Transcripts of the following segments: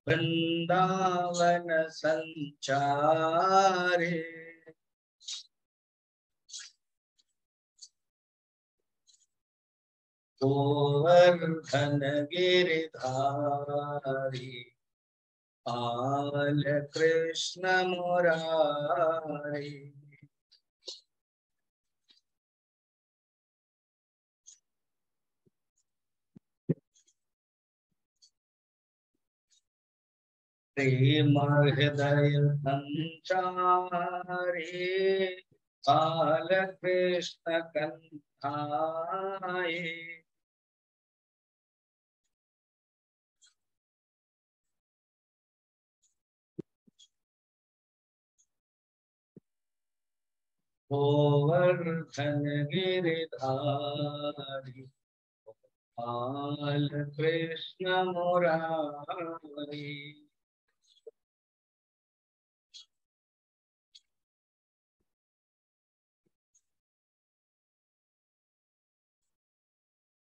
वृंदावन संचारे गोवर्धन गिरिधारी बाल कृष्ण मुरारी। प्रेम हृदय संचारी बाल कृष्ण कन्हाए। गोवर्धन गिरिधारी बाल कृष्ण मुरारी।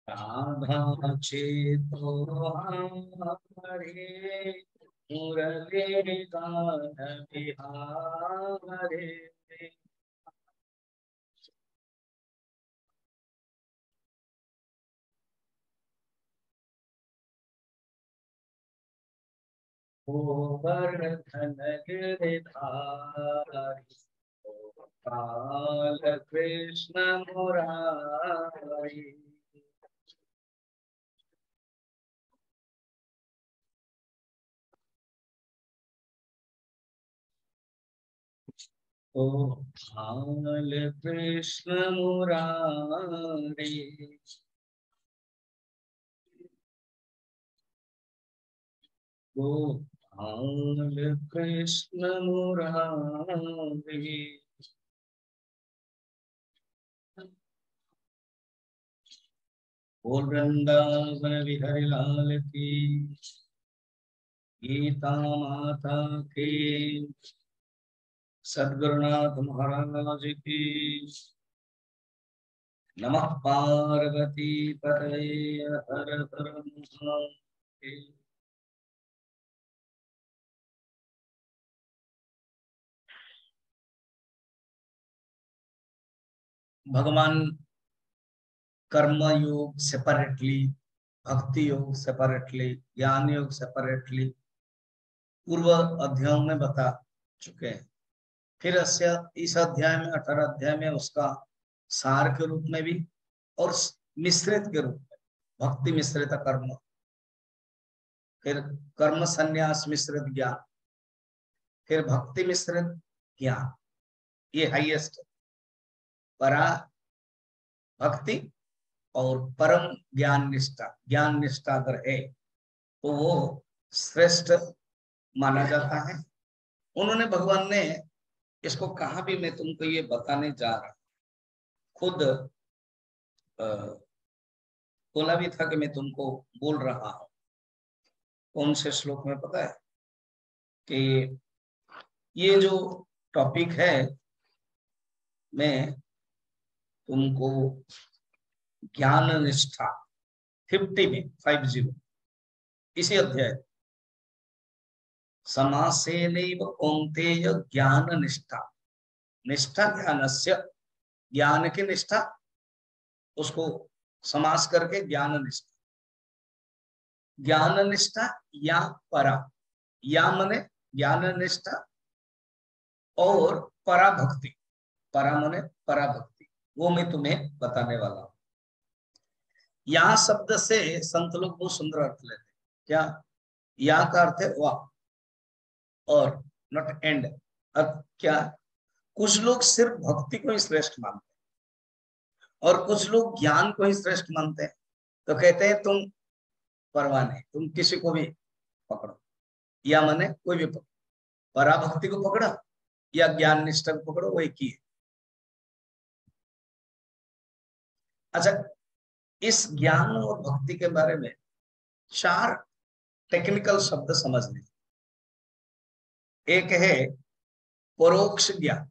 राधा चेतो हमारे मुरली गान बिहारे। गोवर्धन गिरिधारी बाल कृष्ण मुरारी। ओ बाल कृष्ण मुरारी। ओ बाल कृष्ण मुरारी। बोल वृंदावन बिहारी लाल की, गीता माता की, सद्गुरुनाथ महाराज की। नमः पार्वती पतये हर हर महादेव। भगवान कर्म योग सेपरेटली, भक्ति योग सेपरेटली, ज्ञान योग सेपरेटली पूर्व अध्यायों में बता चुके हैं। फिर इस अध्याय में 18 अध्याय में उसका सार के रूप में भी और मिश्रित के रूप में, भक्ति मिश्रित कर्म, फिर कर्म संन्यास मिश्रित ज्ञान, फिर भक्ति मिश्रित ज्ञान। ये हाईएस्ट परा भक्ति और परम ज्ञान निष्ठा अगर है तो वो श्रेष्ठ माना जाता है। उन्होंने, भगवान ने इसको कहा भी, मैं तुमको ये बताने जा रहा, खुद बोला भी था कि मैं तुमको बोल रहा हूं। कौन से श्लोक में पता है कि ये जो टॉपिक है मैं तुमको ज्ञान निष्ठा 50 में 50 इसी अध्याय समासेनैव कौन्तेय ज्ञान निष्ठा, निष्ठा ज्ञानस्य, ज्ञान की निष्ठा, उसको समास करके ज्ञान निष्ठा, ज्ञान निष्ठा या परा, या मने ज्ञान निष्ठा और पराभक्ति, परा मने पराभक्ति, वो मैं तुम्हें बताने वाला हूं। या शब्द से संत लोग बहुत सुंदर अर्थ लेते हैं। क्या? या का अर्थ है वाह और नॉट एंड। अब क्या, कुछ लोग सिर्फ भक्ति को ही श्रेष्ठ मानते हैं और कुछ लोग ज्ञान को ही श्रेष्ठ मानते हैं। तो कहते हैं तुम परवाह नहीं, तुम किसी को भी पकड़ो, या माने कोई भी पकड़ो, पराभक्ति को पकड़ा या ज्ञान निष्ठा को पकड़ो, वो एक ही है। अच्छा, इस ज्ञान और भक्ति के बारे में 4 टेक्निकल शब्द समझने। एक है परोक्ष ज्ञान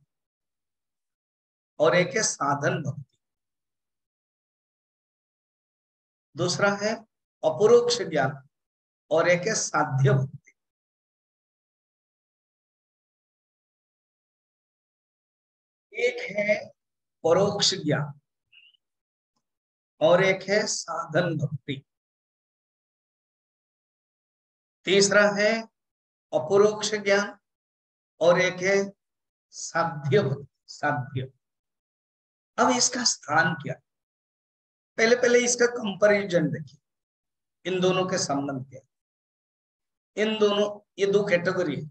और एक है साधन भक्ति, दूसरा है अपरोक्ष ज्ञान और एक है साध्य भक्ति। एक है परोक्ष ज्ञान और एक है साधन भक्ति। तीसरा है अपरोक्ष ज्ञान और एक है साध्य भक्ति, साध्य। अब इसका स्थान क्या है? पहले पहले इसका कंपैरिजन देखिए, इन दोनों के संबंध क्या, इन दोनों, ये दो कैटेगरी है,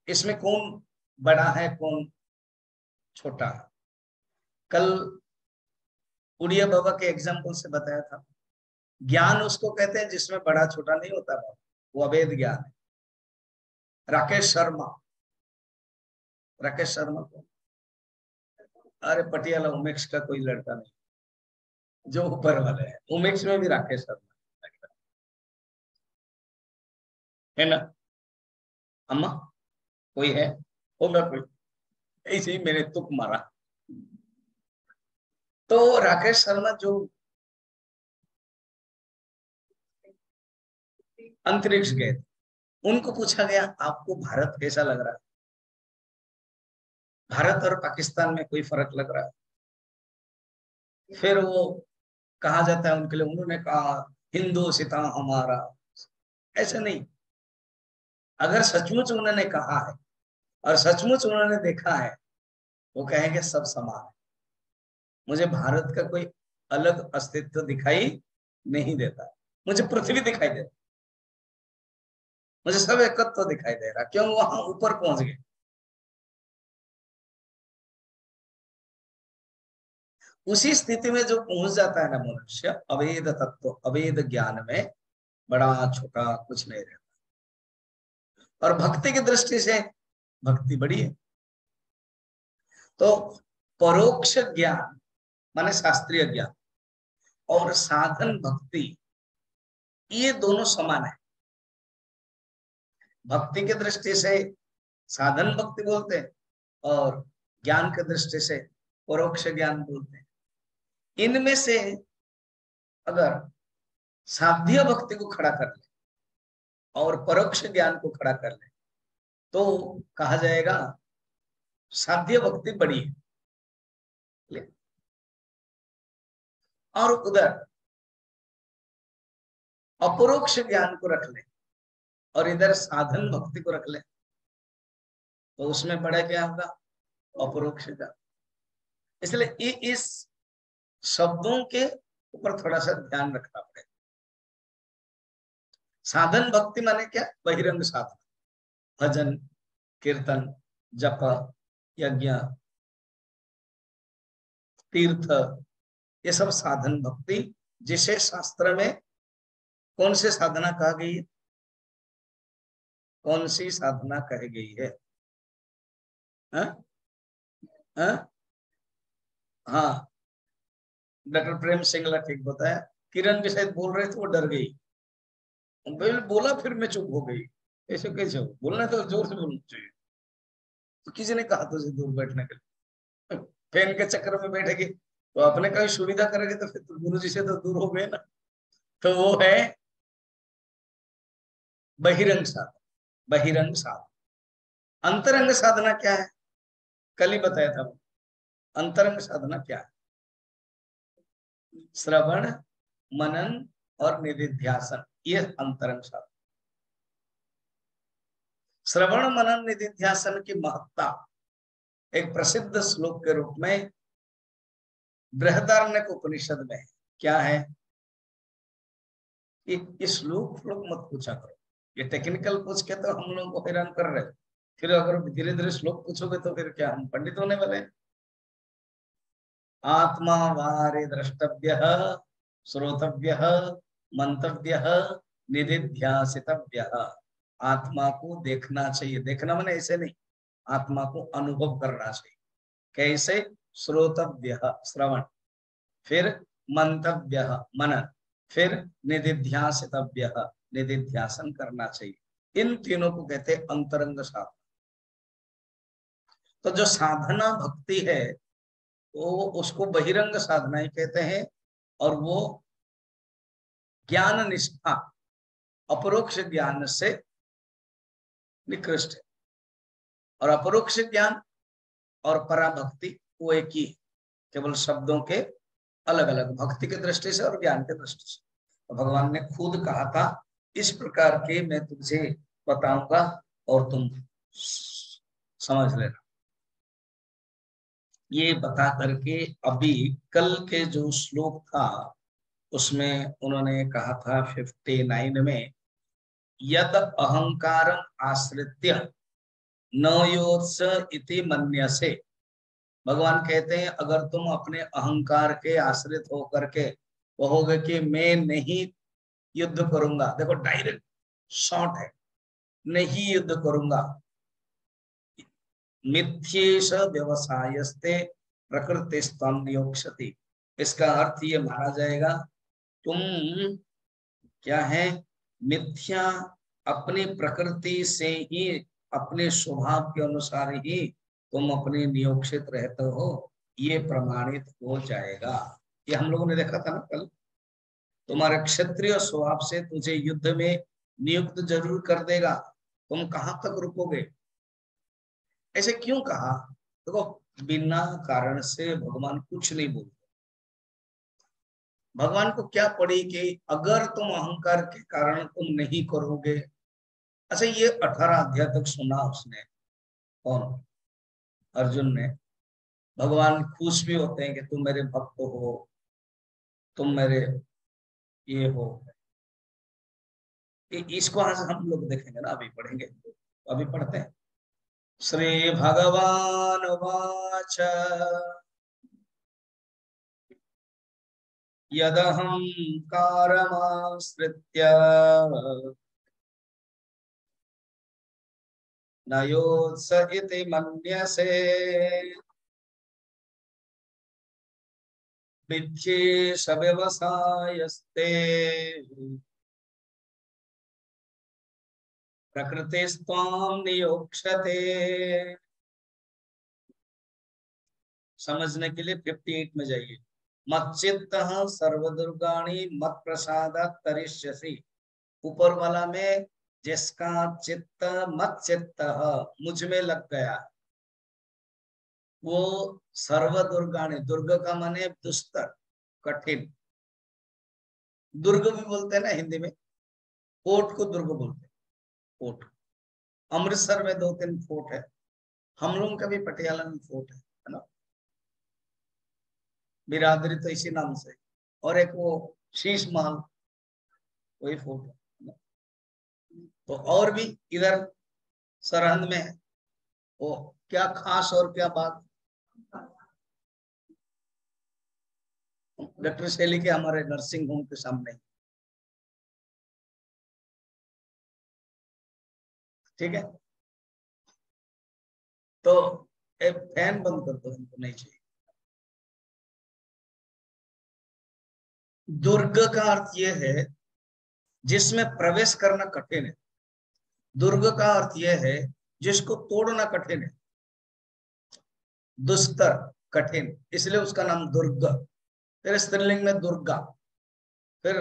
इसमें कौन बड़ा है कौन छोटा है। कल उड़िया बाबा के एग्जाम्पल से बताया था, ज्ञान उसको कहते हैं जिसमें बड़ा छोटा नहीं होता बाबा, वो अवैध ज्ञान है। राकेश शर्मा, राकेश शर्मा को, अरे पटियाला उमेक्स का कोई लड़का नहीं, जो ऊपर वाले हैं, उमेक्स में भी राकेश शर्मा है ना। अम्मा कोई है, होगा कोई, ऐसे ही मैंने तुक मारा। तो राकेश शर्मा जो अंतरिक्ष गए, उनको पूछा गया आपको भारत कैसा लग रहा है, भारत और पाकिस्तान में कोई फर्क लग रहा है? फिर वो कहा जाता है उनके लिए, उन्होंने कहा हिंदुस्तान हमारा। ऐसा नहीं, अगर सचमुच उन्होंने कहा है और सचमुच उन्होंने देखा है, वो कहेंगे सब समान है। मुझे भारत का कोई अलग अस्तित्व दिखाई नहीं देता, मुझे पृथ्वी दिखाई देता, मुझे सब एकत्व दिखाई दे रहा। क्यों? वहां ऊपर पहुंच गए। उसी स्थिति में जो पहुंच जाता है ना मनुष्य, अवेद तत्व, अवेद ज्ञान में बड़ा छोटा कुछ नहीं रहता। और भक्ति की दृष्टि से भक्ति बड़ी है। तो परोक्ष ज्ञान माने शास्त्रीय ज्ञान और साधन भक्ति, ये दोनों समान है। भक्ति की दृष्टि से साधन भक्ति बोलते हैं और ज्ञान की दृष्टि से परोक्ष ज्ञान बोलते हैं। इनमें से अगर साध्य भक्ति को खड़ा कर ले और परोक्ष ज्ञान को खड़ा कर ले तो कहा जाएगा साध्य भक्ति बड़ी है। और उधर अपरोक्ष ज्ञान को रख ले और इधर साधन भक्ति को रख ले तो उसमें बड़ा क्या होगा? अपरोक्ष ज्ञान। इसलिए इस शब्दों के ऊपर थोड़ा सा ध्यान रखना पड़ेगा। साधन भक्ति माने क्या? बहिरंग साधन, भजन, कीर्तन, जप, यज्ञ, तीर्थ, ये सब साधन भक्ति, जिसे शास्त्र में कौन से साधना कहा गई है? कौन सी साधना कही गई है? हा? हा? हाँ, डॉक्टर प्रेम सिंगला ठीक बताया। किरण भी शायद बोल रहे थे, वो डर गई, बोला फिर मैं चुप हो गई। ऐसे कैसे हो? बोलना तो जोर से बोलना चाहिए। तो किसी ने कहा तुझे दूर बैठने के लिए, फैन के चक्कर में बैठेगी तो अपने कहीं सुविधा करेगी तो फिर तो गुरु जी से तो दूर हो गए ना। तो वो है बहिरंग साधना, बहिरंग साधना। अंतरंग साधना क्या है? कल ही बताया था। अंतरंग साधना क्या है? श्रवण, मनन और निधिध्यासन, ये अंतरंग साधना। श्रवण मनन निधिध्यासन की महत्ता एक प्रसिद्ध श्लोक के रूप में बृहदारण्यक उपनिषद में क्या है? ये श्लोक मत पूछा करो, ये टेक्निकल पूछ के तो हम लोग को हैरान कर रहे हैं। फिर अगर धीरे धीरे श्लोक पूछोगे तो फिर क्या हम पंडित होने वाले हैं? आत्मा वारे द्रष्टव्य, श्रोतव्य, मंतव्य, निधिध्यासितव्य। आत्मा को देखना चाहिए, देखना मैंने ऐसे नहीं, आत्मा को अनुभव करना चाहिए। कैसे? श्रोतव्य श्रवण, फिर मंतव्य मनन, फिर निधिध्यासितव्य निधिध्यासन करना चाहिए। इन तीनों को कहते हैं अंतरंग साधना। तो जो साधना भक्ति है वो उसको बहिरंग साधना ही कहते हैं और वो ज्ञान निष्ठा अपरोक्ष ज्ञान से निकृष्ट है। और अपरोक्ष ज्ञान और पराभक्ति वो एक ही, केवल शब्दों के अलग अलग, भक्ति की दृष्टि से और ज्ञान की दृष्टि से। तो भगवान ने खुद कहा था इस प्रकार के मैं तुझे बताऊंगा और तुम समझ लेना। ये बता करके अभी कल के जो श्लोक था उसमें उन्होंने कहा था 59 में, यद अहंकारम आश्रित्य न योत्स इति मन्यसे। भगवान कहते हैं अगर तुम अपने अहंकार के आश्रित होकर के कहोगे कि मैं नहीं युद्ध करूंगा, देखो डायरेक्ट शॉर्ट है, नहीं युद्ध करूंगा, मिथ्येश व्यवसायस्ते प्रकृतिस्त्वं नियोक्ष्यति। इसका अर्थ ये माना जाएगा तुम क्या है, मिथ्या, अपनी प्रकृति से ही, अपने स्वभाव के अनुसार ही तुम अपने नियोक्षित रहते हो, ये प्रमाणित हो जाएगा। ये हम लोगों ने देखा था ना कल, तुम्हारे क्षत्रिय स्वभाव से तुझे युद्ध में नियुक्त जरूर कर देगा, तुम कहां तक रुकोगे। ऐसे क्यों कहा, देखो बिना कारण से भगवान कुछ नहीं बोलते। भगवान को क्या पड़ी कि अगर तुम अहंकार के कारण तुम नहीं करोगे। अच्छा ये 18 अध्याय तक सुना उसने, कौन, अर्जुन ने। भगवान खुश भी होते हैं कि तुम मेरे भक्त हो, तुम मेरे ये हो। इसको आज हम लोग देखेंगे ना, अभी पढ़ेंगे, अभी पढ़ते हैं। श्री भगवान वाच यदहं कारमाश्रित्य न योत्स इति मन्यसे मिथ्येष व्यवसायस्ते प्रकृतिस्त्वां नियोक्ष्यते। समझने के लिए 58 में जाइए। मच्चित्तः सर्वदुर्गाणि मत प्रसादात् तरिष्यसि। ऊपर वाला में जिसका चित्त मत चित्त मुझ में लग गया, वो सर्व दुर्गाणी, दुर्ग का माने दुस्तर, कठिन। दुर्ग भी बोलते हैं ना हिंदी में, फोर्ट को दुर्ग बोलते हैं, फोर्ट। अमृतसर में 2-3 फोर्ट है, हम लोग का भी पटियाला में फोर्ट है ना, बिरादरी तो इसी नाम से। और एक वो शीश महल, वही फोर्ट है। तो और भी इधर सरहंद में है, वो क्या खास और क्या बात। डॉक्टर शैली के हमारे नर्सिंग होम के सामने, ठीक है। तो एक फैन बंद कर दो, इनको नहीं चाहिए। दुर्ग का अर्थ यह है जिसमें प्रवेश करना कठिन है। दुर्ग का अर्थ यह है जिसको तोड़ना कठिन है, दुस्तर, कठिन, इसलिए उसका नाम दुर्ग। फिर स्त्रीलिंग में दुर्गा। फिर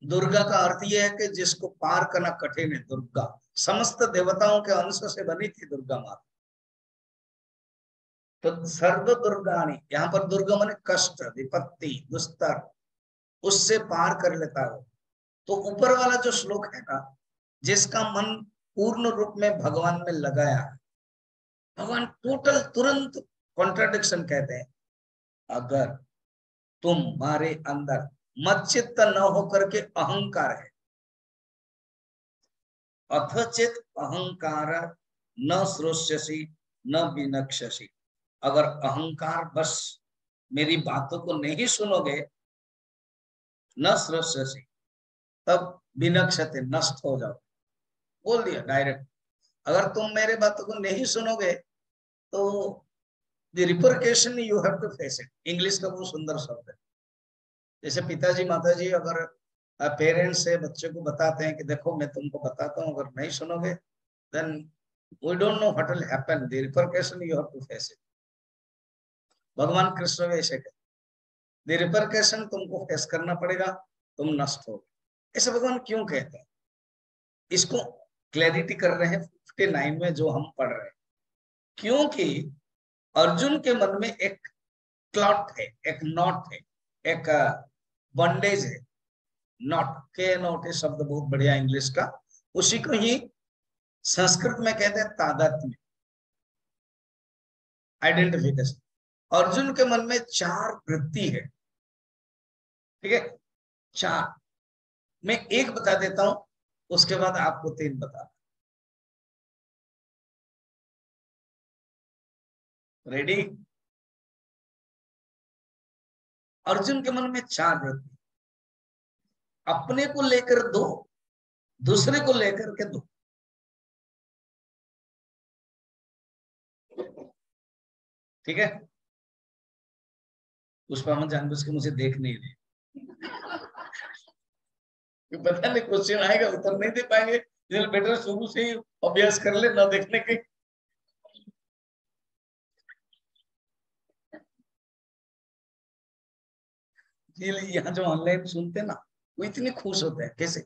दुर्गा का अर्थ यह है कि जिसको पार करना कठिन है, दुर्गा। समस्त देवताओं के अंश से बनी थी दुर्गा माता। तो सर्व दुर्गाणी, यहाँ पर दुर्गा माने कष्ट, विपत्ति, दुस्तर, उससे पार कर लेता है। तो ऊपर वाला जो श्लोक है ना, जिसका मन पूर्ण रूप में भगवान में लगाया, भगवान टोटल तुरंत कॉन्ट्राडिक्शन कहते हैं। अगर तुम्हारे अंदर मच्चित्त न होकर के अहंकार है, अथचित अहंकार न श्रोष्यसि न विनक्ष्यसि। अगर अहंकार बस मेरी बातों को नहीं सुनोगे, न श्रोष्यसि, तब विनक्ष्यते, नष्ट हो जाओ। बोल दिया डायरेक्ट, अगर तुम मेरे बातों को नहीं सुनोगे तो the repercussion you have to face it. English का बहुत सुंदर शब्द है। जैसे पिताजी माताजी अगर पेरेंट्स से बच्चे को बताते हैं कि देखो मैं तुमको बताता हूँ, अगर नहीं सुनोगे then we don't know what will happen, the repercussion you have to face it. भगवान कृष्ण वैसे कहते, द रिपरकेशन तुमको फेस करना पड़ेगा, तुम नष्ट हो। ऐसे भगवान क्यों कहते हैं, इसको क्लैरिटी कर रहे हैं 59 में जो हम पढ़ रहे हैं। क्योंकि अर्जुन के मन में एक क्लॉट है, एक नॉट है, एक बॉन्डेज है। नॉट, के नॉट है शब्द बहुत बढ़िया इंग्लिश का, उसी को ही संस्कृत में कहते हैं तादात्म्य, आइडेंटिफिकेशन। अर्जुन के मन में चार वृत्ति है, ठीक है, चार। मैं एक बता देता हूं, उसके बाद आपको तीन बता। रेडी? अर्जुन के मन में चार वृत्ति, अपने को लेकर दो, दूसरे को लेकर के दो। ठीक है, पुष्पा में जानबूझ के मुझे देख नहीं रही, पता नहीं क्वेश्चन आएगा उत्तर नहीं दे पाएंगे, इसलिए बेटर शुरू से ही अभ्यास कर ले ना देखने के। यहाँ जो ऑनलाइन सुनते ना, वो इतने खुश होते हैं। कैसे?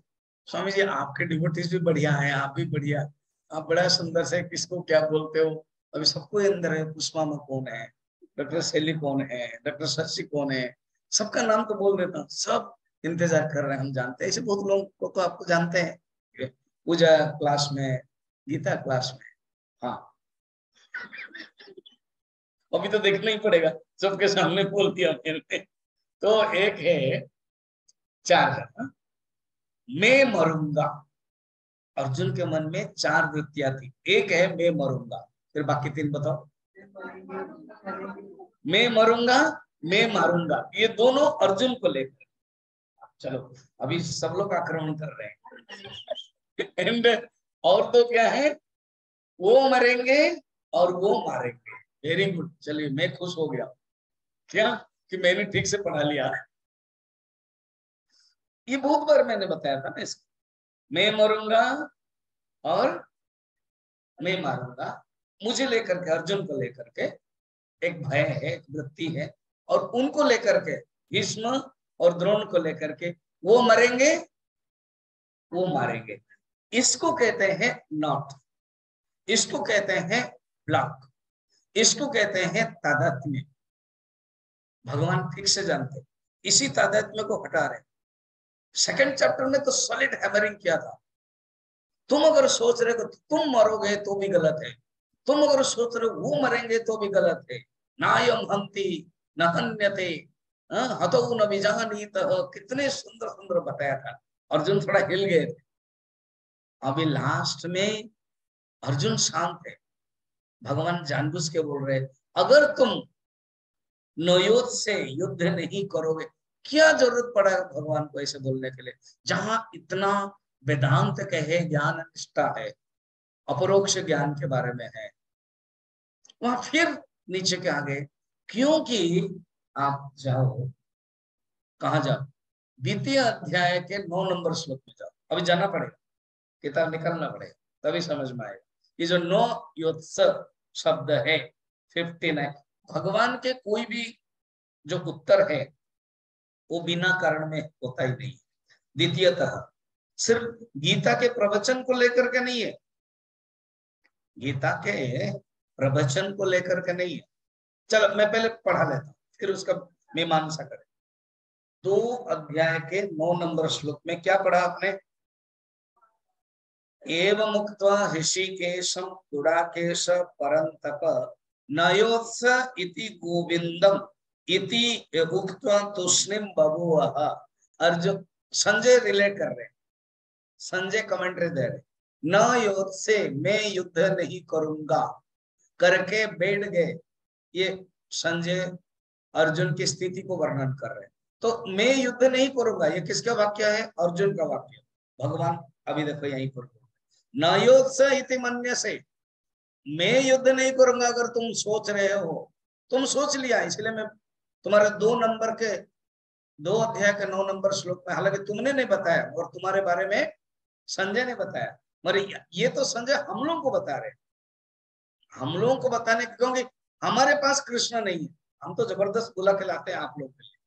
स्वामी जी आपके डिवोटीज भी बढ़िया हैं, आप भी बढ़िया, आप बड़ा सुंदर से किसको क्या बोलते हो। अभी सबको अंदर है, पुष्पा में कौन है, डॉक्टर शैली कौन है, डॉक्टर शशि कौन है, सबका नाम तो बोल देता हूँ। सब इंतजार कर रहे हैं, हम जानते हैं ऐसे बहुत लोगों को, तो आपको जानते हैं। पूजा क्लास में, गीता क्लास में, हाँ अभी तो देखना ही पड़ेगा, सबके सामने बोल दिया मैंने। तो एक है, चार है ना? मैं मरूंगा। अर्जुन के मन में चार वृत्तियां थी, एक है मैं मरूंगा, फिर बाकी तीन बताओ। मैं मरूंगा, मैं मारूंगा, ये दोनों अर्जुन को लेकर। चलो, अभी सब लोग आक्रमण कर रहे हैं। एंड और तो क्या है, वो मरेंगे और वो मारेंगे। वेरी गुड, चलिए मैं खुश हो गया क्या कि मैंने ठीक से पढ़ा लिया। ये बहुत बार मैंने बताया था ना इसको। मैं मरूंगा और मैं मारूंगा, मुझे लेकर के, अर्जुन को लेकर के एक भय है, एक वृत्ति है, और उनको लेकर के भीष्म और द्रोण को लेकर के, वो मरेंगे वो मारेंगे। इसको कहते हैं नॉट, इसको कहते हैं ब्लॉक, इसको कहते हैं तादात्म्य। भगवान ठीक से जानते, इसी तादात्म्य को हटा रहे। सेकंड चैप्टर में तो सॉलिड हैमरिंग किया था। तुम अगर सोच रहे हो तुम मरोगे तो भी गलत है, तुम अगर सोच रहे हो वो मरेंगे तो भी गलत है। नायम हंति न हन्यते हतो न विजानीत, कितने सुंदर सुंदर बताया था। अर्जुन थोड़ा हिल गए थे। अभी लास्ट में अर्जुन शांत है, भगवान जानबूझ के बोल रहे, अगर तुम नयोद से युद्ध नहीं करोगे, क्या जरूरत पड़ा भगवान को ऐसे बोलने के लिए, जहां इतना वेदांत कहे ज्ञान निष्ठा है, अपरोक्ष ज्ञान के बारे में है। वहां फिर नीचे के आगे, क्योंकि आप जाओ, कहा जाओ, द्वितीय अध्याय के 9 नंबर श्लोक में जाओ। अभी जाना पड़ेगा, किताब निकालना पड़ेगा, तभी समझ में आएगा। ये जो नो योत्सव शब्द है 59, भगवान के कोई भी जो उत्तर है वो बिना कारण में होता ही नहीं। द्वितीयतः सिर्फ गीता के प्रवचन को लेकर के नहीं है, गीता के प्रवचन को लेकर के नहीं है। चलो मैं पहले पढ़ा लेता हूं, फिर उसका मीमांसा करें। 2 अध्याय के 9 नंबर श्लोक में क्या पढ़ा आपने? एवं मुक्त्वा ऋषिकेशं गुडाकेश परंतप नयोत्स इति गोविंदम इति उक्त्वा तुष्णिम बभूवः। अर्जुन, संजय रिलेट कर रहे, संजय कमेंट्री दे रहे, न योत्से, मैं युद्ध नहीं करूंगा करके बैठ गए। ये संजय अर्जुन की स्थिति को वर्णन कर रहे हैं। तो मैं युद्ध नहीं करूंगा, ये किसका वाक्य है? अर्जुन का वाक्य। भगवान अभी देखो यहीं पर, न योत्स इति मन्यसे, मैं युद्ध नहीं करूंगा अगर तुम सोच रहे हो, तुम सोच लिया, इसलिए मैं तुम्हारे 2 नंबर के 2 अध्याय के 9 नंबर श्लोक में, हालांकि तुमने नहीं बताया और तुम्हारे बारे में संजय ने बताया, मगर ये तो संजय हम लोगों को बता रहे, हम लोगों को बताने, क्योंकि हमारे पास कृष्ण नहीं है, हम तो जबरदस्त बुला के लाते हैं आप लोग के लिए।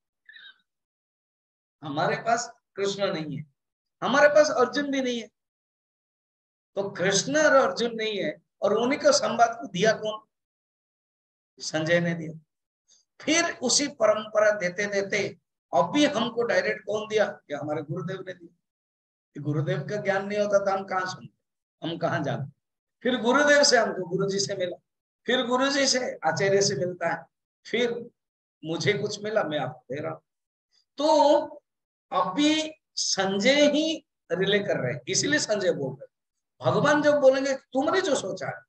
हमारे पास कृष्ण नहीं है, हमारे पास अर्जुन भी नहीं है, तो कृष्ण और अर्जुन नहीं है, और उन्हीं को संवाद को दिया कौन? संजय ने दिया। फिर उसी परंपरा देते देते अब भी हमको डायरेक्ट कौन दिया? कि हमारे गुरुदेव ने दिया। गुरुदेव का ज्ञान नहीं होता था हम कहाँ सुनते, हम कहाँ जानते। फिर गुरुदेव से हमको गुरुजी से मिला, फिर गुरुजी से आचार्य से मिलता है, फिर मुझे कुछ मिला, मैं आपको दे रहा हूं। तो अभी संजय ही रिले कर रहे हैं, इसीलिए संजय बोल रहे हैं। भगवान जब बोलेंगे तुमने जो सोचा है,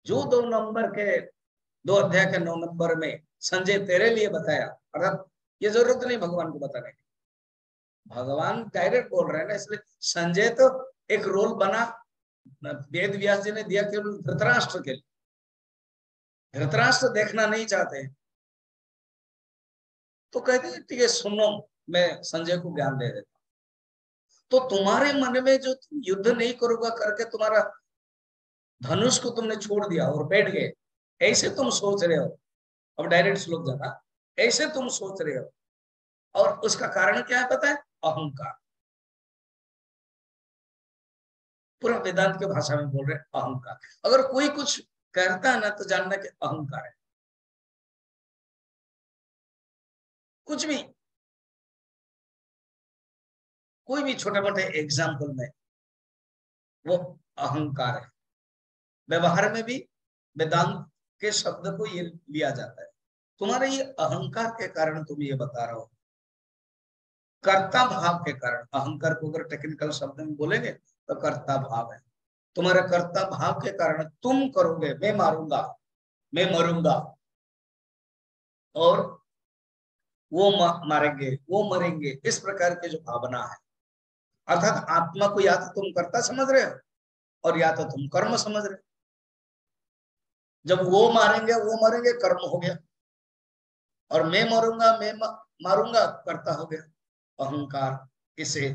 जो 2 नंबर के 2 अध्याय के 9 नंबर में संजय तेरे लिए बताया, अर्थात ये जरूरत नहीं भगवान को बताने की, भगवान डायरेक्ट बोल रहे हैं ना। इसलिए संजय तो एक रोल बना, वेद व्यास जी ने दिया केवल धृतराष्ट्र के लिए। धृतराष्ट्र देखना नहीं चाहते, तो कहते हैं ठीक है सुनो, मैं संजय को ज्ञान दे देता। तो तुम्हारे मन में जो तुम युद्ध नहीं करोगा करके तुम्हारा धनुष को तुमने छोड़ दिया और बैठ गए, ऐसे तुम सोच रहे हो। अब डायरेक्ट श्लोक जाना, ऐसे तुम सोच रहे हो, और उसका कारण क्या है पता है? अहंकार। पूरा वेदांत के भाषा में बोल रहे हैं अहंकार। अगर कोई कुछ करता है ना तो जानना कि अहंकार है। कुछ भी, कोई भी छोटे मोटे एग्जाम्पल में वो अहंकार है। व्यवहार में भी वेदांत के शब्द को ये लिया जाता है। तुम्हारे ये अहंकार के कारण तुम ये बता रहे हो, कर्ता भाव के कारण। अहंकार को अगर टेक्निकल शब्द में बोलेंगे तो कर्ता भाव है। तुम्हारे कर्ता भाव के कारण तुम करोगे, मैं मारूंगा, मैं मरूंगा, और वो मारेंगे, वो मरेंगे, इस प्रकार की जो भावना है। अर्थात आत्मा को या तो तुम कर्ता समझ रहे हो और या तो तुम कर्म समझ रहे हो। जब वो मारेंगे वो मरेंगे, कर्म हो गया, और मैं मरूंगा, मैं मारूंगा, कर्ता हो गया, अहंकार। इसे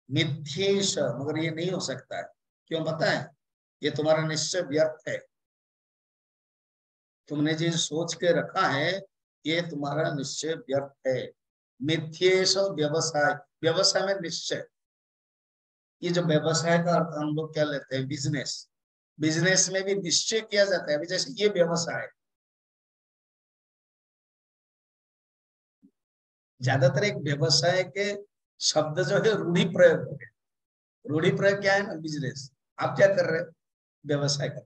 मिथ्येश, मगर ये नहीं हो सकता है। क्यों पता है? ये तुम्हारा निश्चय व्यर्थ है। तुमने जो सोच के रखा है ये तुम्हारा निश्चय व्यर्थ है। मिथ्येश व्यवसाय, व्यवसाय में निश्चय। ये जो व्यवसाय का अर्थ हम लोग क्या लेते हैं? बिजनेस। बिजनेस में भी निश्चय किया जाता है। अभी जैसे ये व्यवसाय, ज्यादातर एक व्यवसाय के शब्द जो है रूढ़ी प्रयोग हो गए। रूढ़ी प्रयोग क्या है ना? बिजनेस। आप क्या कर रहे हैं? व्यवसाय कर।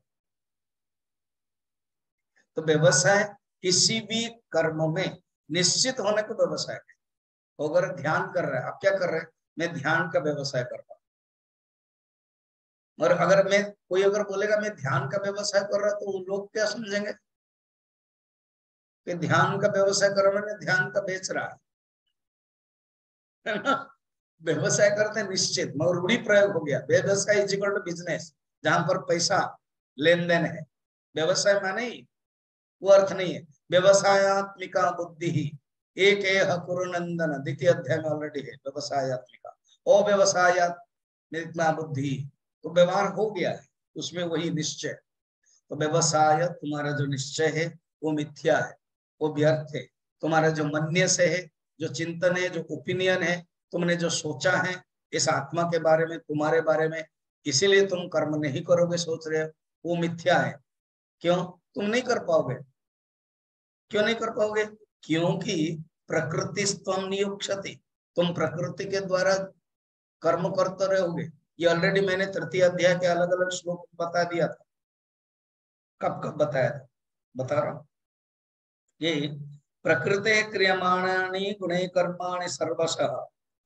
तो व्यवसाय किसी भी कर्म में निश्चित होने को व्यवसाय है। तो अगर ध्यान कर रहे हैं, आप क्या कर रहे हैं? मैं ध्यान का व्यवसाय कर रहा हूं। और अगर मैं, कोई अगर बोलेगा मैं ध्यान का व्यवसाय कर रहा हूं, तो उन लोग क्या समझेंगे कि ध्यान का व्यवसाय कर रहा है, ध्यान का बेच रहा है ना। व्यवसाय करते हैं निश्चित, मगर रूढ़ी प्रयोग हो गया। व्यवसाय इज इक्वल टू बिजनेस, जहां पर पैसा लेन देन है। व्यवसाय माने वो अर्थ नहीं है। व्यवसायत्मिका बुद्धि ही एक कुरुनंदन, द्वितीय अध्याय में ऑलरेडी है व्यवसायत्मिका। अव्यवसायत्मिका बुद्धि, तो व्यवहार हो गया है उसमें वही निश्चय। तो व्यवसाय, तुम्हारा जो निश्चय है वो मिथ्या है, वो व्यर्थ है। तुम्हारा जो मन्य से है, जो चिंतन है, जो ओपिनियन है, तुमने जो सोचा है इस आत्मा के बारे में, तुम्हारे बारे में, इसीलिए तुम कर्म नहीं करोगे सोच रहे हो, वो मिथ्या है। क्यों? तुम नहीं कर पाओगे। क्यों नहीं कर पाओगे? क्योंकि प्रकृति स्तम नियुक्षति, तुम प्रकृति के द्वारा कर्म करते रहोगे। ये ऑलरेडी मैंने तृतीय अध्याय के अलग अलग श्लोक बता दिया था। कब कब बताया था? बता रहा हूं। ये प्रकृते क्रियमाणानि गुणे कर्माणि सर्वशः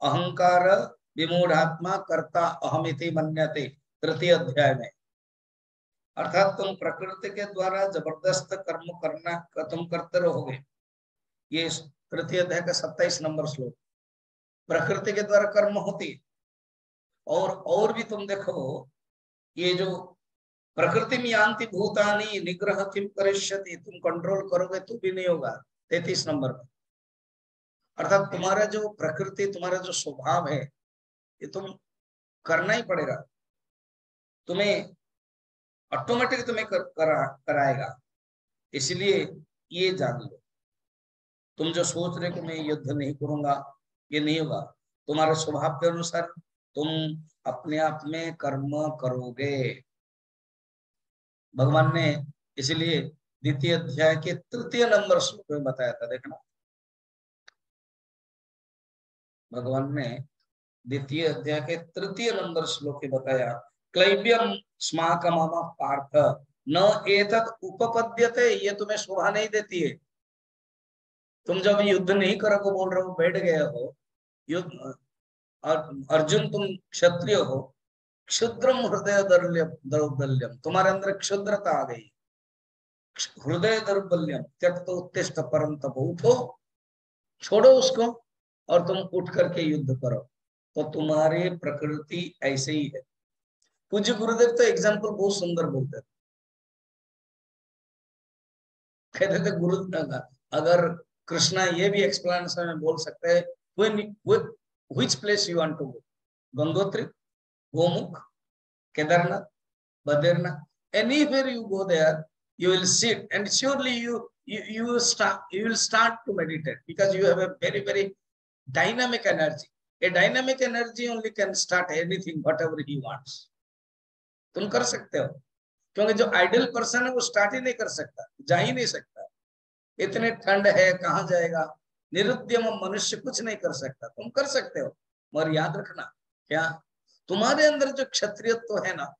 अहंकार विमूढ़ात्मा कर्ता अहमिति मन्यते, तृतीय अध्याय में। अर्थात तुम प्रकृति के द्वारा जबरदस्त कर्म करना तुम करते रहोगे। ये तृतीय अध्याय का 27 नंबर श्लोक। प्रकृति के द्वारा कर्म होती, और भी तुम देखो, ये जो प्रकृति में यान्ति भूतानि निग्रह किम करिष्यति, तुम कंट्रोल करोगे तो भी नहीं होगा, 33 नंबर में। अर्थात तुम्हारा जो प्रकृति, तुम्हारा जो स्वभाव है, ये तुम करना ही पड़ेगा। तुम्हें ऑटोमेटिक तुम्हें कराएगा। इसलिए ये जान लो, तुम जो सोच रहे कि मैं युद्ध नहीं करूंगा, ये नहीं होगा। तुम्हारे स्वभाव के अनुसार तुम अपने आप में कर्म करोगे। भगवान ने इसलिए द्वितीय अध्याय के तृतीय नंबर श्लोक में बताया था, देखना भगवान ने द्वितीय अध्याय के तृतीय नंबर श्लोक में बताया, क्लैब्यम स्माकम पार्थ न एतत् उपपद्यते, ये तुम्हें शोभा नहीं देती है। तुम जब युद्ध नहीं करोगे बोल रहे हो, बैठ गए हो युद्ध, अर्जुन तुम क्षत्रिय हो, क्षुद्रम हृदय दौर्बल्यम, तुम्हारे अंदर क्षुद्रता आ गई, हृदय दौर्बल्यम त्यक्त उत्तिष्ठ परम तप, उठो छोड़ो उसको और तुम उठ करके युद्ध करो। तो तुम्हारी प्रकृति ऐसे ही है। पूज्य गुरुदेव तो एग्जाम्पल बहुत सुंदर बोलते थे, कहते थे गुरु अगर कृष्णा ये भी एक्सप्लेनेशन में बोल सकते हैं, which place you want to go, Gangotri, Gomukh, Kedarnath, Badrinath, anywhere you go there, you will sit and surely you will start to meditate because you have a very dynamic energy. A dynamic energy only can start anything whatever he wants. तुम कर सकते हो, क्योंकि जो ideal person है वो start ही नहीं कर सकता, जा ही नहीं सकता, इतने ठंड है कहाँ जाएगा, निरुद्यम मनुष्य कुछ नहीं कर सकता, तुम कर सकते हो। मगर याद रखना, क्या तुम्हारे अंदर जो क्षत्रियत्व है ना,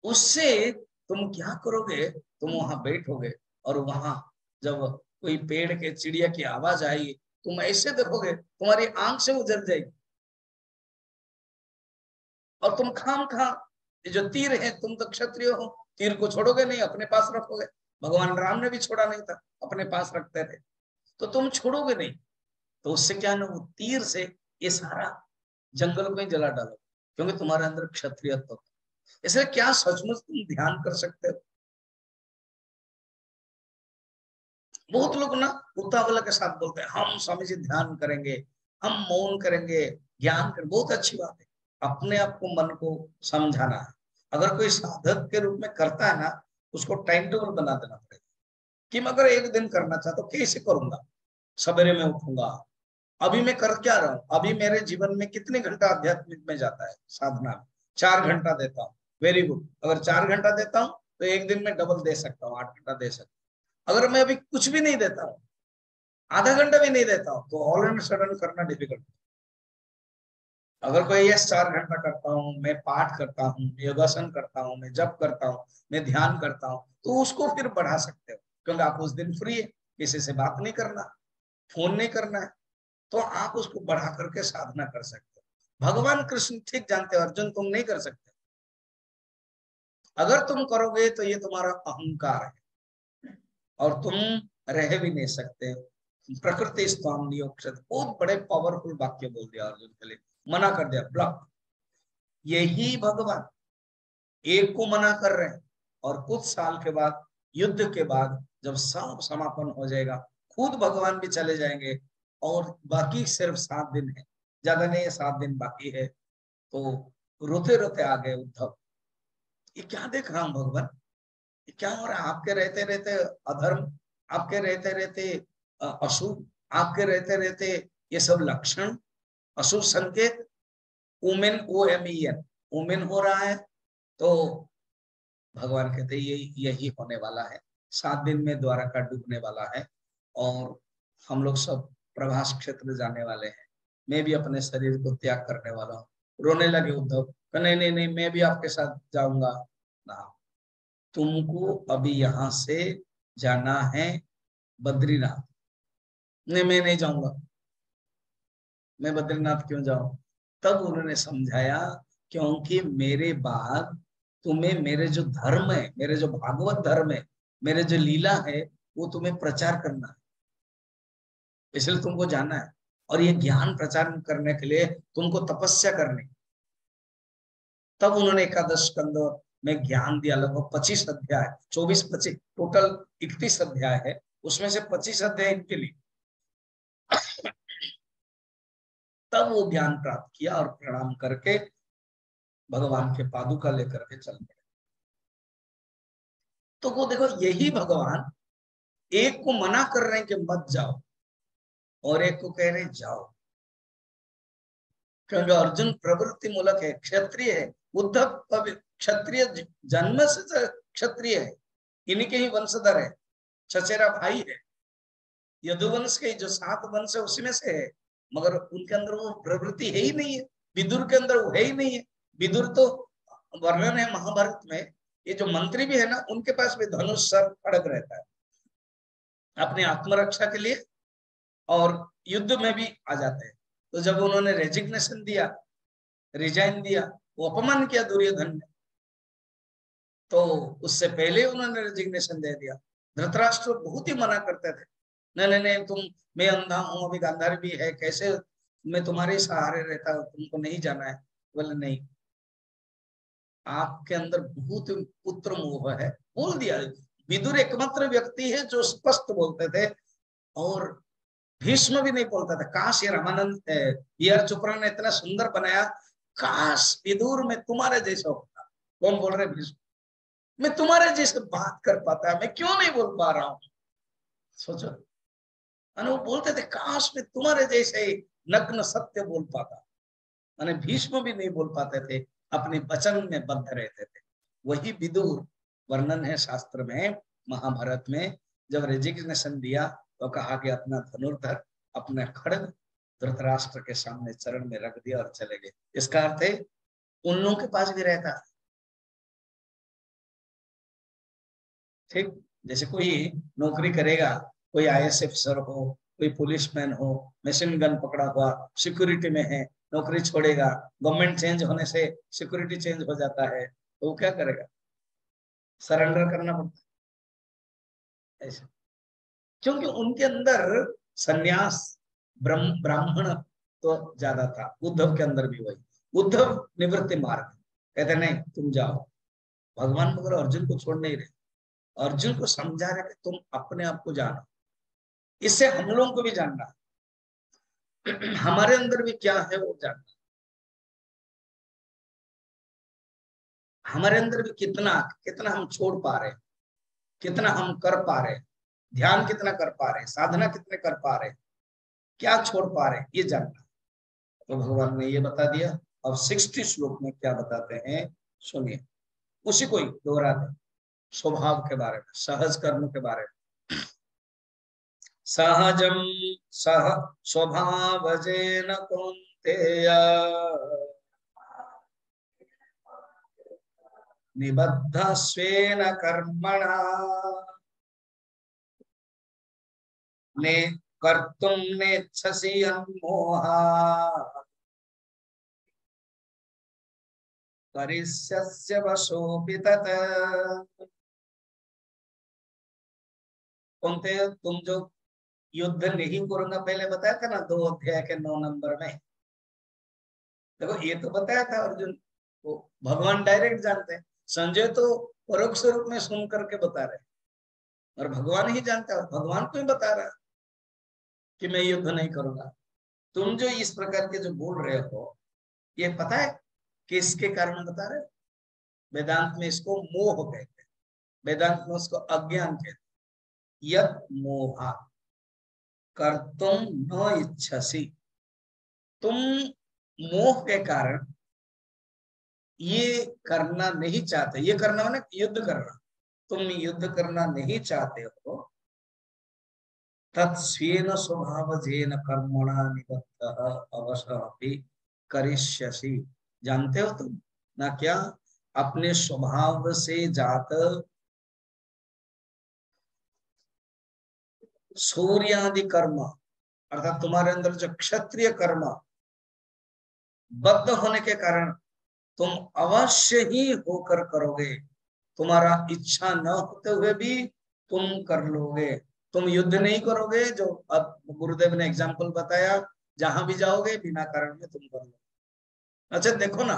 उससे तुम क्या करोगे, तुम वहां बैठोगे और वहां जब कोई पेड़ के चिड़िया की आवाज आई, तुम ऐसे देखोगे तुम्हारी आंख से उजर जाएगी, और तुम खाम खा जो तीर है, तुम तो क्षत्रिय हो, तीर को छोड़ोगे नहीं, अपने पास रखोगे। भगवान राम ने भी छोड़ा नहीं था, अपने पास रखते थे, तो तुम छोड़ोगे नहीं। तो उससे क्या ना, वो तीर से ये सारा जंगल को ही जला डालो, क्योंकि तुम्हारे अंदर क्षत्रियत्व। इसलिए क्या सचमुच तुम ध्यान कर सकते हो? बहुत लोग ना उतावला के साथ बोलते हैं हम स्वामी जी ध्यान करेंगे, हम मौन करेंगे, ज्ञान करेंगे, बहुत अच्छी बात है। अपने आप को, मन को समझाना है। अगर कोई साधक के रूप में करता है ना, उसको टाइम टेबल बना देना पड़ेगा कि मैं अगर एक दिन करना चाहता हूँ कैसे करूंगा, सवेरे में उठूंगा, अभी मैं कर क्या रहा हूँ, अभी मेरे जीवन में कितने घंटा आध्यात्मिक में जाता है साधना में, 4 घंटा देता हूँ, वेरी गुड। अगर 4 घंटा देता हूँ तो एक दिन में डबल दे सकता हूँ, 8 घंटा दे सकता हूँ। अगर मैं अभी कुछ भी नहीं देता हूँ, आधा घंटा भी नहीं देता हूँ, तो ऑल एंड सडन करना डिफिकल्ट। अगर कोई ये 4 घंटा करता हूँ, मैं पाठ करता हूँ, योगासन करता हूँ, मैं जप करता हूँ, मैं ध्यान करता हूँ, तो उसको फिर बढ़ा सकते हो, क्योंकि आप उस दिन फ्री है, किसी से बात नहीं करना, फोन नहीं करना है, तो आप उसको बढ़ा करके साधना कर सकते हो। भगवान कृष्ण ठीक जानते हो, अर्जुन तुम नहीं कर सकते। अगर तुम करोगे तो ये तुम्हारा अहंकार है और तुम रह भी नहीं सकते। प्रकृति स्वाम नियोक्षत, बहुत बड़े पावरफुल वाक्य बोल दिया अर्जुन के लिए, मना कर दिया, ब्लॉक। यही भगवान एक को मना कर रहे हैं, और कुछ साल के बाद, युद्ध के बाद जब सब समापन हो जाएगा, खुद भगवान भी चले जाएंगे, और बाकी सिर्फ 7 दिन है, ज्यादा नहीं है, 7 दिन बाकी है। तो रोते रोते आ गए उद्धव, ये क्या देख रहा हूं भगवान, ये क्या हो रहा है, आपके रहते रहते अधर्म, आपके रहते रहते अशुभ, आपके रहते रहते ये सब लक्षण, अशुभ संकेत, ओमेन, OMEN, ओमेन हो रहा है। तो भगवान कहते यही होने वाला है, 7 दिन में द्वारका डूबने वाला है, और हम लोग सब प्रभास क्षेत्र जाने वाले हैं, मैं भी अपने शरीर को त्याग करने वाला हूँ। रोने लगे उद्धव, नहीं नहीं नहीं, मैं भी आपके साथ जाऊंगा ना, तुमको अभी यहाँ से जाना है बद्रीनाथ। नहीं मैं नहीं जाऊंगा, मैं बद्रीनाथ क्यों जाऊं? तब उन्होंने समझाया, क्योंकि मेरे बाद तुम्हें मेरे जो धर्म है, मेरे जो भागवत धर्म है, मेरे जो लीला है, वो तुम्हें प्रचार करना है, इसलिए तुमको जाना है। और ये ज्ञान प्रचार करने के लिए तुमको तपस्या करनी। तब उन्होंने एकादश स्कंद में ज्ञान दिया, लगभग 25 अध्याय, 24-25 टोटल 31 अध्याय है, उसमें से 25 अध्याय इनके लिए। तब वो ज्ञान प्राप्त किया और प्रणाम करके भगवान के पादुका लेकर के चल पड़े। तो वो देखो, यही भगवान एक को मना कर रहे हैं कि मत जाओ, और एक को कह रहे हैं जाओ, क्योंकि अर्जुन प्रवृत्ति मूलक है, क्षत्रिय है, उद्धव क्षत्रिय जन्म से क्षत्रिय है, इन्हीं के ही वंशधर है, चचेरा भाई है, यदुवंश के जो 7 वंश है उसी में से है, मगर उनके अंदर वो प्रवृत्ति है ही नहीं है, विदुर के अंदर वो है ही नहीं है। विदुर तो वर्णन है महाभारत में, ये जो मंत्री भी है ना, उनके पास भी धनुष सर खड़ग रहता है अपनी आत्मरक्षा के लिए, और युद्ध में भी आ जाते हैं। तो जब उन्होंने रेजिग्नेशन दिया, रिजाइन दिया, वो अपमान किया दुर्योधन ने, तो उससे पहले उन्होंने रेजिग्नेशन दे दिया। धृतराष्ट्र बहुत ही मना करते थे, नहीं नहीं नहीं, तुम, मैं अंधा हूं, अभी गांधार भी है, कैसे मैं तुम्हारे सहारे रहता हूं, तुमको नहीं जाना है। बोले नहीं, आपके अंदर बहुत पुत्र मोह है, बोल दिया। विदुर एकमात्र व्यक्ति है जो स्पष्ट बोलते थे, और भीष्म भी नहीं बोलता था। काश ये रामानंद बी आर चोपड़ा ने इतना सुंदर बनाया, काश विदुर में तुम्हारे जैसा होता। कौन बोल रहे? भीष्म। मैं तुम्हारे जैसे बात कर पाता, मैं क्यों नहीं बोल पा रहा हूं? सोचो, वो बोलते थे काश मैं तुम्हारे जैसे नग्न सत्य बोल पाता। माने भीष्म भी नहीं बोल पाते थे, अपने वचन में बद्ध रहते थे। वही विदुर, वर्णन है शास्त्र में, महाभारत में, जब रेजिग्नेशन दिया तो कहा कि अपना धनुर्धर, अपना खड्ग धृतराष्ट्र के सामने चरण में रख दिया और चले गए। इसका अर्थ है उन लोगों के पास भी रहता। ठीक, जैसे कोई नौकरी करेगा, कोई आईएएस अफसर हो, कोई पुलिसमैन हो, मशीन गन पकड़ा हुआ, सिक्योरिटी में है, नौकरी छोड़ेगा, गवर्नमेंट चेंज होने से सिक्योरिटी चेंज हो जाता है, तो वो क्या करेगा? सरेंडर करना पड़ता है ऐसे, क्योंकि उनके अंदर सन्यास, ब्राह्मण तो ज्यादा था। उद्धव के अंदर भी वही, उद्धव निवृत्ति मार्ग, कहते नहीं तुम जाओ। भगवान मगर अर्जुन को छोड़ नहीं रहे, अर्जुन को समझा रहे कि तुम अपने आप को जानो। इससे हम लोगों को भी जानना, हमारे अंदर भी क्या है वो जानना, हमारे अंदर भी कितना कितना हम छोड़ पा रहे हैं, कितना हम कर पा रहे हैं, ध्यान कितना कर पा रहे हैं, साधना कितने कर पा रहे हैं, क्या छोड़ पा रहे हैं, ये जानना। तो भगवान ने ये बता दिया। अब 60 श्लोक में क्या बताते हैं सुनिए, उसी को ही दोहराते, स्वभाव के बारे में, सहज कर्म के बारे में। सहजम सह स्वभावजेन कौन्तेय निबद्ध स्वेन कर्मणा ने कर्तुम नेच्छसि अन्मोहात् करिष्यस्य वशोऽपि तत्। कौन्तेय, तुम जो युद्ध नहीं करूंगा पहले बताया था ना 2 अध्याय के 9 नंबर में, देखो ये तो बताया था अर्जुन को, भगवान डायरेक्ट जानते हैं। संजय तो परोक्ष रूप में सुन करके बता रहे, और भगवान ही जानता है, और भगवान को ही बता रहा है कि मैं युद्ध नहीं करूंगा। तुम जो इस प्रकार के जो बोल रहे हो, ये पता है किसके कारण बता रहे हो? वेदांत में इसको मोह कहते हैं, वेदांत में उसको अज्ञान कहते हैं। यत मोहा कर्तुम न इच्छसि, तुम मोह के कारण ये करना नहीं चाहते, ये करना माने युद्ध करना, तुम युद्ध करना नहीं चाहते हो, तत्स्वेन स्वभावजेन कर्मणा निबद्धः अवश्य करिष्यसि। जानते हो तुम ना क्या, अपने स्वभाव से जात सूर्यादि कर्म, अर्थात तुम्हारे अंदर जो क्षत्रिय कर्म बद्ध होने के कारण तुम अवश्य ही होकर करोगे, तुम्हारा इच्छा न होते हुए भी तुम कर लोगे। तुम युद्ध नहीं करोगे, जो अब गुरुदेव ने एग्जाम्पल बताया, जहां भी जाओगे बिना कारण में तुम कर लो। अच्छा देखो ना,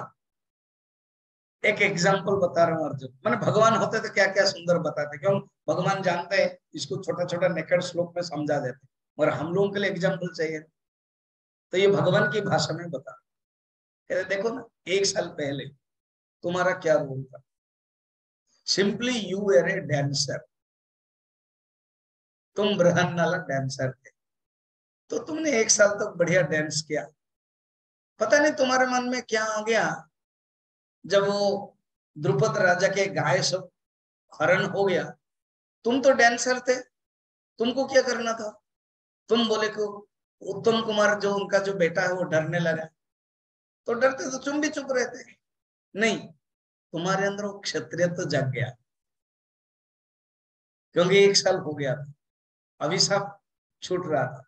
एक एग्जाम्पल बता रहा हूँ अर्जुन, मैंने भगवान होते तो क्या क्या सुंदर बताते, क्यों? भगवान जानते हैं इसको छोटा छोटा नेकेड श्लोक में समझा देते, और हम लोगों के लिए एग्जाम्पल चाहिए, तो ये भगवान की भाषा में बता। कहते देखो ना, 1 साल पहले तुम्हारा क्या रोल था? Simply you were a dancer, तुम बृहन्नला डांसर थे, तो तुमने 1 साल तक बढ़िया डांस किया। पता नहीं तुम्हारे मन में क्या आ गया, जब वो द्रुपद राजा के गाय सब हरण हो गया, तुम तो डांसर थे, तुमको क्या करना था? तुम बोले को उत्तम कुमार जो उनका जो बेटा है वो डरने लगा, तो डरते तो तुम भी चुप रहते। नहीं, तुम्हारे अंदर वो क्षत्रिय तो जग गया, क्योंकि 1 साल हो गया था, अभिशाप छूट रहा था।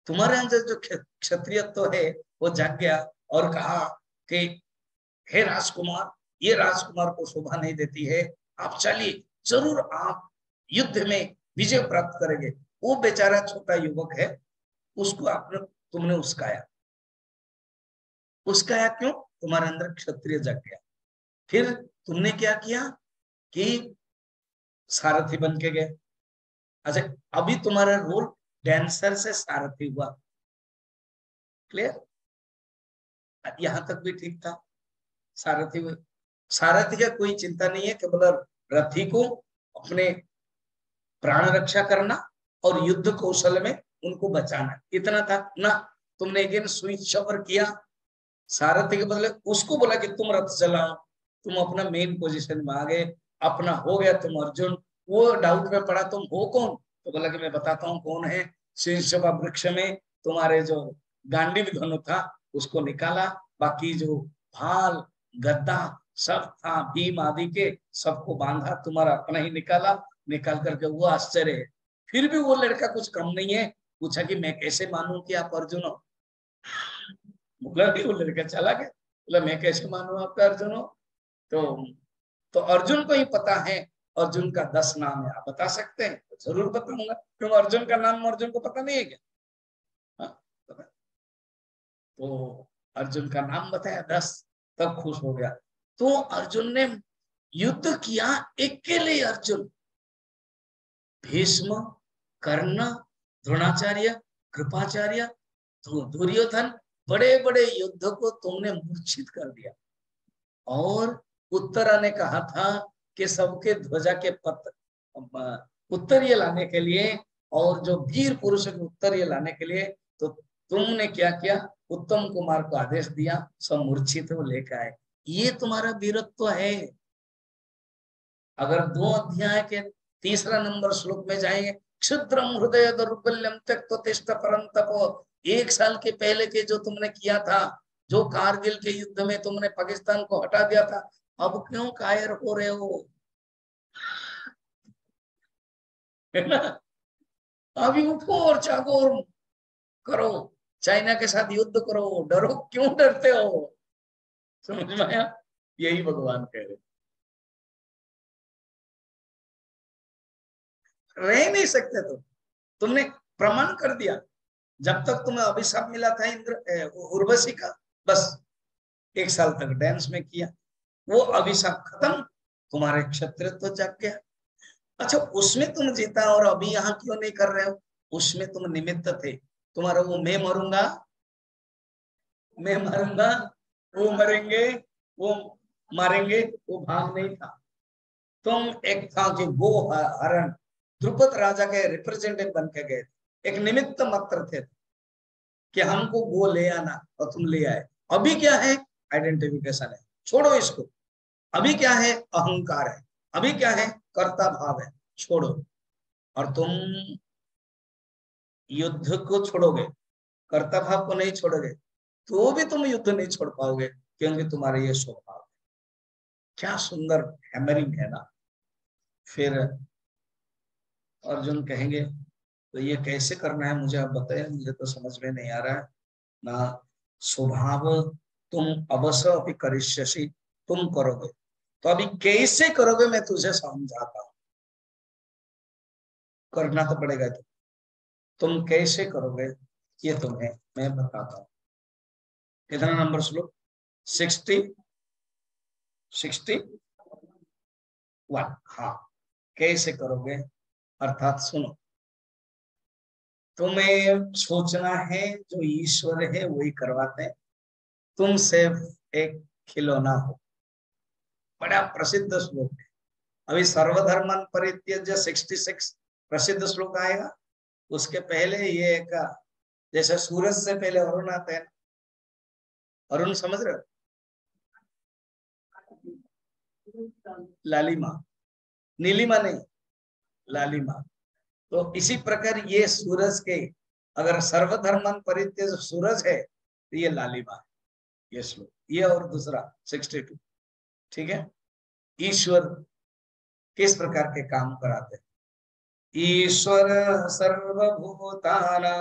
तुम्हारे अंदर जो क्षत्रियत्व है वो जाग गया और कहा कि हे राजकुमार, ये राजकुमार को शोभा नहीं देती है, आप चलिए, जरूर आप युद्ध में विजय प्राप्त करेंगे। वो बेचारा छोटा युवक है, उसको आपने तुमने उस्काया। उस्काया क्यों? तुम्हारे अंदर क्षत्रिय जग गया। फिर तुमने क्या किया कि सारथी बन के गए। अच्छा, अभी तुम्हारा रोल डांसर से सारथी हुआ। क्लियर? यहां तक भी ठीक था। सारथी हुए, सारथी का कोई चिंता नहीं है, केवल रथी को अपने प्राण रक्षा करना और युद्ध कौशल में उनको बचाना, इतना था ना। तुमने अगेन स्विच ओवर किया, सारथी के बदले उसको बोला कि तुम रथ चलाओ, तुम अपना मेन पोजीशन में आ गए, अपना हो गया तुम अर्जुन। वो डाउट में पड़ा तुम हो कौन, तो बोला कि मैं बताता हूँ कौन है। शीर्षवा वृक्ष में तुम्हारे जो गांडीव धनु था उसको निकाला, बाकी जो भाल गद्दा सब था भीम आदि के, सबको बांधा, तुम्हारा अपना ही निकाला। निकाल करके वो आश्चर्य है। फिर भी वो लड़का कुछ कम नहीं है, पूछा कि मैं कैसे मानूं कि आप अर्जुन हो? बोला कि वो लड़का चला गया, बोला मैं कैसे मानूं आपका अर्जुन हो? तो तो अर्जुन को ही पता है, अर्जुन का 10 नाम है, आप बता सकते हैं? तो जरूर बताऊंगा, क्यों अर्जुन का नाम अर्जुन को पता नहीं है क्या? हाँ, पता। तो अर्जुन का नाम बताया 10, तब खुश हो गया। तो अर्जुन ने युद्ध किया अकेले। अर्जुन, भीष्म, कर्ण, द्रोणाचार्य, कृपाचार्य, दुर्योधन, बड़े बड़े युद्ध को तुमने मूर्छित कर दिया। और उत्तरा ने कहा था कि सबके ध्वजा के पत्र उत्तरीय लाने के लिए, और जो वीर पुरुष उत्तरीय लाने के लिए, तो तुमने क्या किया? उत्तम कुमार को आदेश दिया, सब मूर्छित वो लेकर आए। ये तुम्हारा वीरत्व है। अगर 2 अध्याय के 3रा नंबर श्लोक में जाएंगे, क्षुद्रम हृदय दौर्बल्यम त्यक्त्वा तिष्ठ परन्तप, 1 साल के पहले के जो तुमने किया था, जो कारगिल के युद्ध में तुमने पाकिस्तान को हटा दिया था, अब क्यों कायर हो रहे हो? है ना? अभी उठो और जागो और करो, चाइना के साथ युद्ध करो, डरो क्यों, डरते हो? समझ में आया? यही भगवान कह रहे, रह नहीं सकते तुमने प्रमाण कर दिया। जब तक तुम्हें अभिशाप मिला था इंद्र उर्वशी का, बस 1 साल तक डांस में किया, वो अभिशाप खत्म, तुम्हारे क्षत्रिय तो जाग गया। अच्छा, उसमें तुम जीता और अभी यहाँ क्यों नहीं कर रहे हो? उसमें तुम निमित्त थे। तुम्हारा वो मैं मरूंगा, मैं मरूंगा, वो मरेंगे, वो मारेंगे, वो भाव नहीं था। तुम एक था कि वो हरण द्रुपद राजा के रिप्रेजेंटेटिव बन के गए, एक निमित्त मात्र थे कि हमको वो ले आना, और तुम ले आए। अभी क्या है? आइडेंटिफिकेशन है, छोड़ो इसको। अभी क्या है? अहंकार है। अभी क्या है? कर्ता भाव है, छोड़ो। और तुम युद्ध को छोड़ोगे, कर्ता भाव को नहीं छोड़ोगे, तो भी तुम युद्ध नहीं छोड़ पाओगे, क्योंकि तुम्हारे ये स्वभाव। क्या सुंदर हैमरिंग है ना। फिर अर्जुन कहेंगे तो ये कैसे करना है मुझे आप बताइए, मुझे तो समझ में नहीं आ रहा है ना। स्वभाव तुम अवश्य अभी करिष्यसि, तुम करोगे, तो अभी कैसे करोगे मैं तुझे समझाता हूं। करना तो पड़ेगा, तुम कैसे करोगे ये तुम्हें मैं बताता हूं। कितना नंबर श्लोक? 61। हाँ, कैसे करोगे? अर्थात सुनो, तुम्हें सोचना है जो ईश्वर है वही करवाते हैं, तुम सिर्फ एक खिलौना हो। बड़ा प्रसिद्ध श्लोक है। अभी सर्वधर्मन परित्यज्य 66 प्रसिद्ध श्लोक आएगा। उसके पहले ये एक, जैसे सूरज से पहले अरुण आते हैं, अरुण समझ रहे हो? लालिमा, नीलिमा नहीं, लालिमा। तो इसी प्रकार ये सूरज के, अगर सर्वधर्मन परित्यज सूरज है तो ये लालिमा है, ये श्लोक, ये और दूसरा 62। ठीक है। ईश्वर किस प्रकार के काम कराते हैं? ईश्वर सर्वभूतानां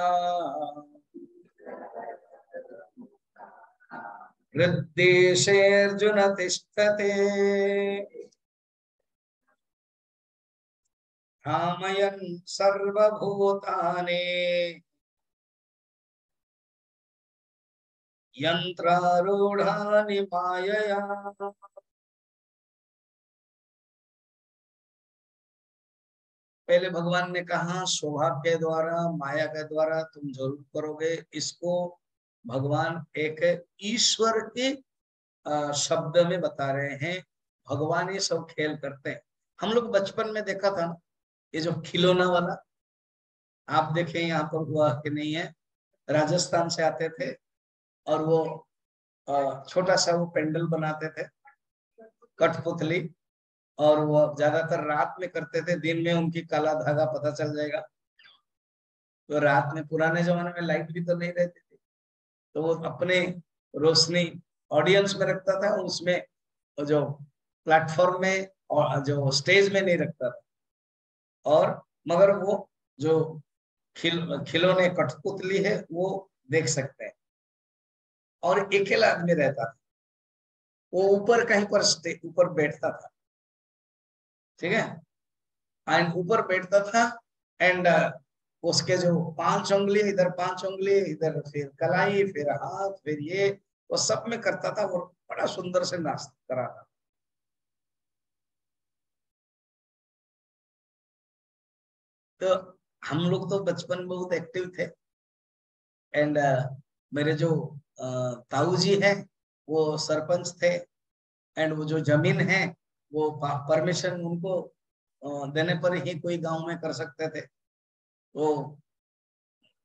हृद्देशेऽर्जुन तिष्ठते भ्रामयन् सर्वभूतानि यंत्रारूढ़ानि मायया। पहले भगवान ने कहा स्वभाव के द्वारा, माया के द्वारा तुम जरूर करोगे इसको। भगवान एक ईश्वर के शब्द में बता रहे हैं। भगवान ये सब खेल करते हैं। हम लोग बचपन में देखा था ना, ये जो खिलौना वाला, आप देखें यहाँ पर हुआ कि नहीं है, राजस्थान से आते थे और वो छोटा सा वो पेंडल बनाते थे, कठपुतली, और वो ज्यादातर रात में करते थे, दिन में उनकी काला धागा पता चल जाएगा। तो रात में, पुराने जमाने में लाइट भी तो नहीं रहती थी, तो वो अपने रोशनी ऑडियंस में रखता था, उसमें जो प्लेटफॉर्म में और जो स्टेज में नहीं रखता था। और मगर वो जो खिलौने कठपुतली है वो देख सकते हैं। और अकेला आदमी रहता था, वो ऊपर कहीं पर ऊपर बैठता था, ठीक है, एंड ऊपर बैठता था। एंड उसके जो 5 उंगली, इधर 5 उंगली, इधर फिर कलाई, फिर हाथ, फिर ये, वो सब में करता था और बड़ा सुंदर से नाच करा था। तो हम लोग तो बचपन में बहुत एक्टिव थे। एंड मेरे जो ताऊ जी हैं वो सरपंच थे। एंड वो जो जमीन है वो परमिशन उनको देने पर ही कोई गांव में कर सकते थे। तो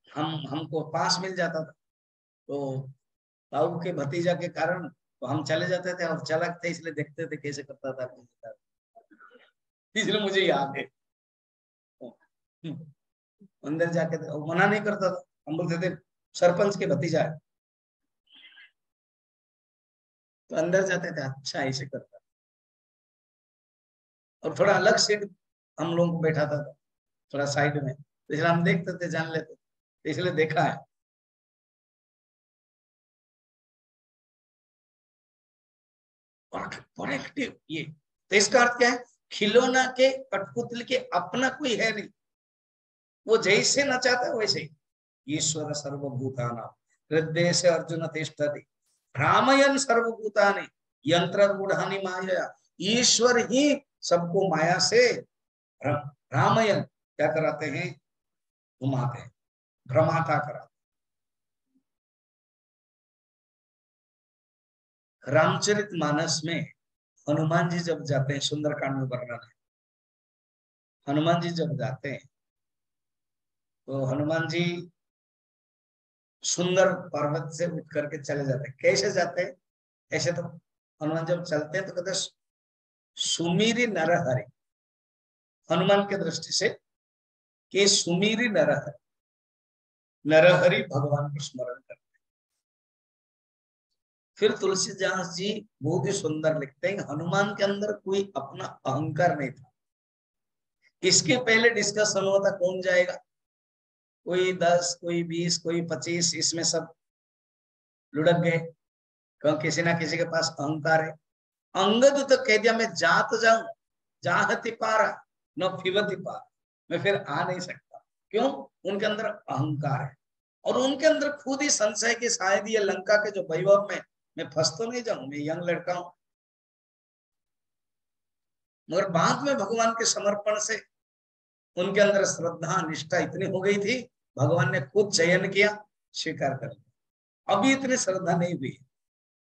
हमको पास मिल जाता था। तो ताऊ के भतीजा के कारण तो हम चले जाते थे और चालाक थे, इसलिए देखते थे कैसे करता था, इसलिए मुझे याद है। अंदर जाके मना नहीं करता था, हम बोलते थे सरपंच के भतीजा है, तो अंदर जाते थे, अच्छा ऐसे करता। और थोड़ा अलग सीट हम लोग को बैठाता था, थोड़ा साइड में, तो इसलिए हम देखते थे, जान लेते थे, इसलिए देखा है। और एक्टिव ये, तो इसका अर्थ क्या है? खिलौना के, कठपुतली के अपना कोई है नहीं, वो जैसे नचाता है वैसे ही। ईश्वर सर्वभूतानां हृदय से अर्जुन तिष्ठति भ्रामयन् सर्वभूतानि यंत्र रूढ़ानि माया। ईश्वर ही सबको माया से भ्रामयन् क्या कराते हैं? घुमाते हैं, भ्रमाता कराते। रामचरित मानस में हनुमान जी जब जाते हैं, सुंदरकांड में वर्णन है, हनुमान जी जब जाते हैं तो हनुमान जी सुंदर पर्वत से उठ करके चले जाते हैं। कैसे जाते हैं? ऐसे तो हनुमान जब चलते हैं तो कहते सुमीरी नरहरि, हनुमान के दृष्टि से कि सुमीरी नरहरि, नरहरि भगवान को स्मरण करते। फिर तुलसीदास जी बहुत ही सुंदर लिखते हैं, हनुमान के अंदर कोई अपना अहंकार नहीं था। इसके पहले डिस्कशन हुआ था कौन जाएगा, कोई 10, कोई 20, कोई 25, इसमें सब लुढ़क गए, क्योंकि किसी ना किसी के पास अहंकार है। अंगद तो कह दिया मैं जा तो जाऊं, जाहति पारा न फिवति पार, मैं फिर आ नहीं सकता। क्यों? उनके अंदर अहंकार है और उनके अंदर खुद ही संशय कि शायद ये लंका के जो वैभव में मैं फंस तो नहीं जाऊं, मैं यंग लड़का हूं। मगर बाद में भगवान के समर्पण से उनके अंदर श्रद्धा निष्ठा इतनी हो गई थी, भगवान ने खुद चयन किया, स्वीकार कर लिया। अभी इतनी श्रद्धा नहीं हुई,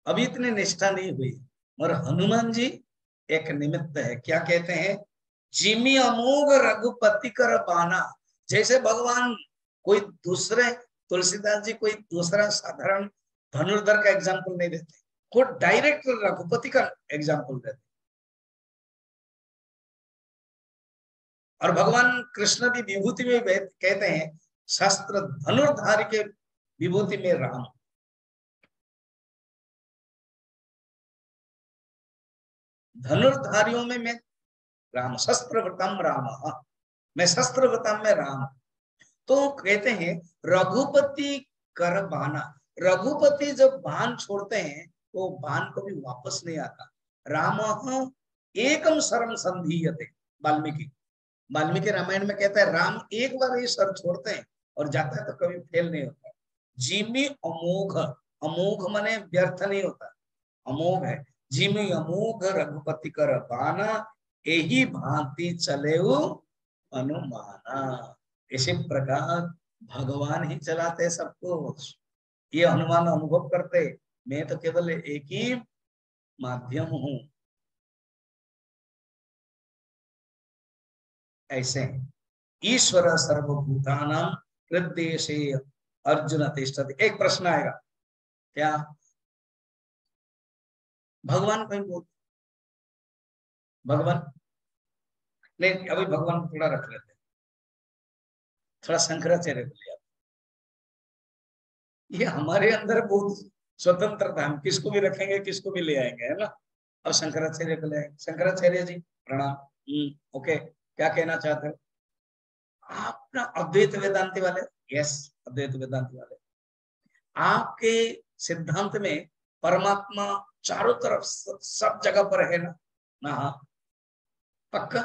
अभी इतनी निष्ठा नहीं हुई। और हनुमान जी एक निमित्त है। क्या कहते हैं? जिमी अमोघ रघुपति कर बाना। जैसे भगवान कोई दूसरे, तुलसीदास जी कोई दूसरा साधारण धनुर्धर का एग्जाम्पल नहीं देते, खुद डायरेक्ट रघुपति का एग्जाम्पल देते। और भगवान कृष्ण की विभूति में कहते हैं शस्त्र धनुर्धारी के विभूति में राम। धनुर्धारियों में मैं राम, शस्त्रवतम राम, मैं शस्त्रवतम में राम। तो कहते हैं रघुपति कर बाना, रघुपति जब बाण छोड़ते हैं तो बाण कभी वापस नहीं आता। राम एकम शरम संधीयते, वाल्मीकि वाल्मीकि रामायण में कहता है राम एक बार ये सर छोड़ते हैं और जाता है तो कभी फेल नहीं होता। जिमी अमोघ, अमोघ माने व्यर्थ नहीं होता, अमोघ है। जिमी अमोघ रघुपति कर बाना, यही भांति चले अनुमाना। इसी प्रकार भगवान ही चलाते सबको, ये हनुमान अनुभव करते, मैं तो केवल एक ही माध्यम हूं। ऐसे ईश्वर सर्वभूतानां हृदय से अर्जुन तिष्ठति। एक प्रश्न आएगा, क्या भगवान कहीं बोल, भगवान नहीं, अभी भगवान को थोड़ा रख लेते, थोड़ा शंकराचार्य को लिया। ये हमारे अंदर बहुत स्वतंत्रता, हम किसको भी रखेंगे किसको भी ले आएंगे, है ना। अब शंकराचार्य को ले आएंगे। शंकराचार्य जी प्रणाम। ओके, क्या कहना चाहते हो आप ना? अद्वैत वेदांति वाले, यस अद्वैत वेदांति वाले, आपके सिद्धांत में परमात्मा चारों तरफ सब जगह पर है ना? हाँ पक्का।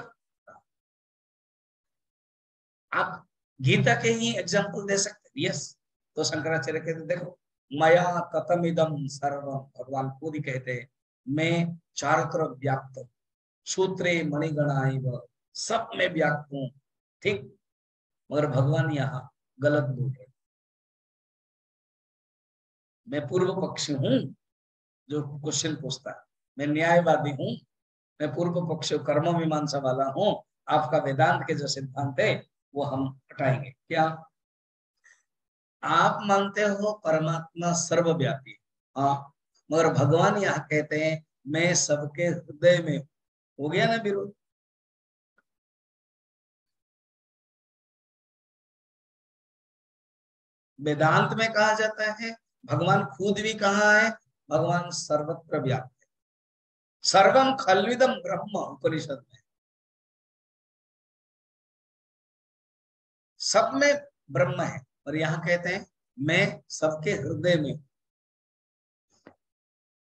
आप गीता के ही एग्जाम्पल दे सकते हैं, यस। तो शंकराचार्य कहते देखो मया कथम इदम सर्वम, भगवान खुद ही कहते हैं मैं चारों तरफ व्याप्त हूं, सूत्रे मणिगणा सब में व्याप्त हूं, ठीक। मगर भगवान यहाँ गलत बोले, मैं पूर्व पक्षी हूं जो क्वेश्चन पूछता है, मैं न्यायवादी हूं, मैं पूर्व पक्ष कर्म मीमांसा वाला हूं। आपका वेदांत के जो सिद्धांत है वो हम हटाएंगे। क्या आप मानते हो परमात्मा सर्वव्यापी, हाँ, मगर भगवान यहाँ कहते हैं मैं सबके हृदय में, हो गया ना विरोध। वेदांत में कहा जाता है, भगवान खुद भी कहा है, भगवान सर्वत्र व्याप्त है। सर्वम खल्विदम ब्रह्म, उपनिषद में सब में ब्रह्म है, और यहाँ कहते हैं मैं सबके हृदय में।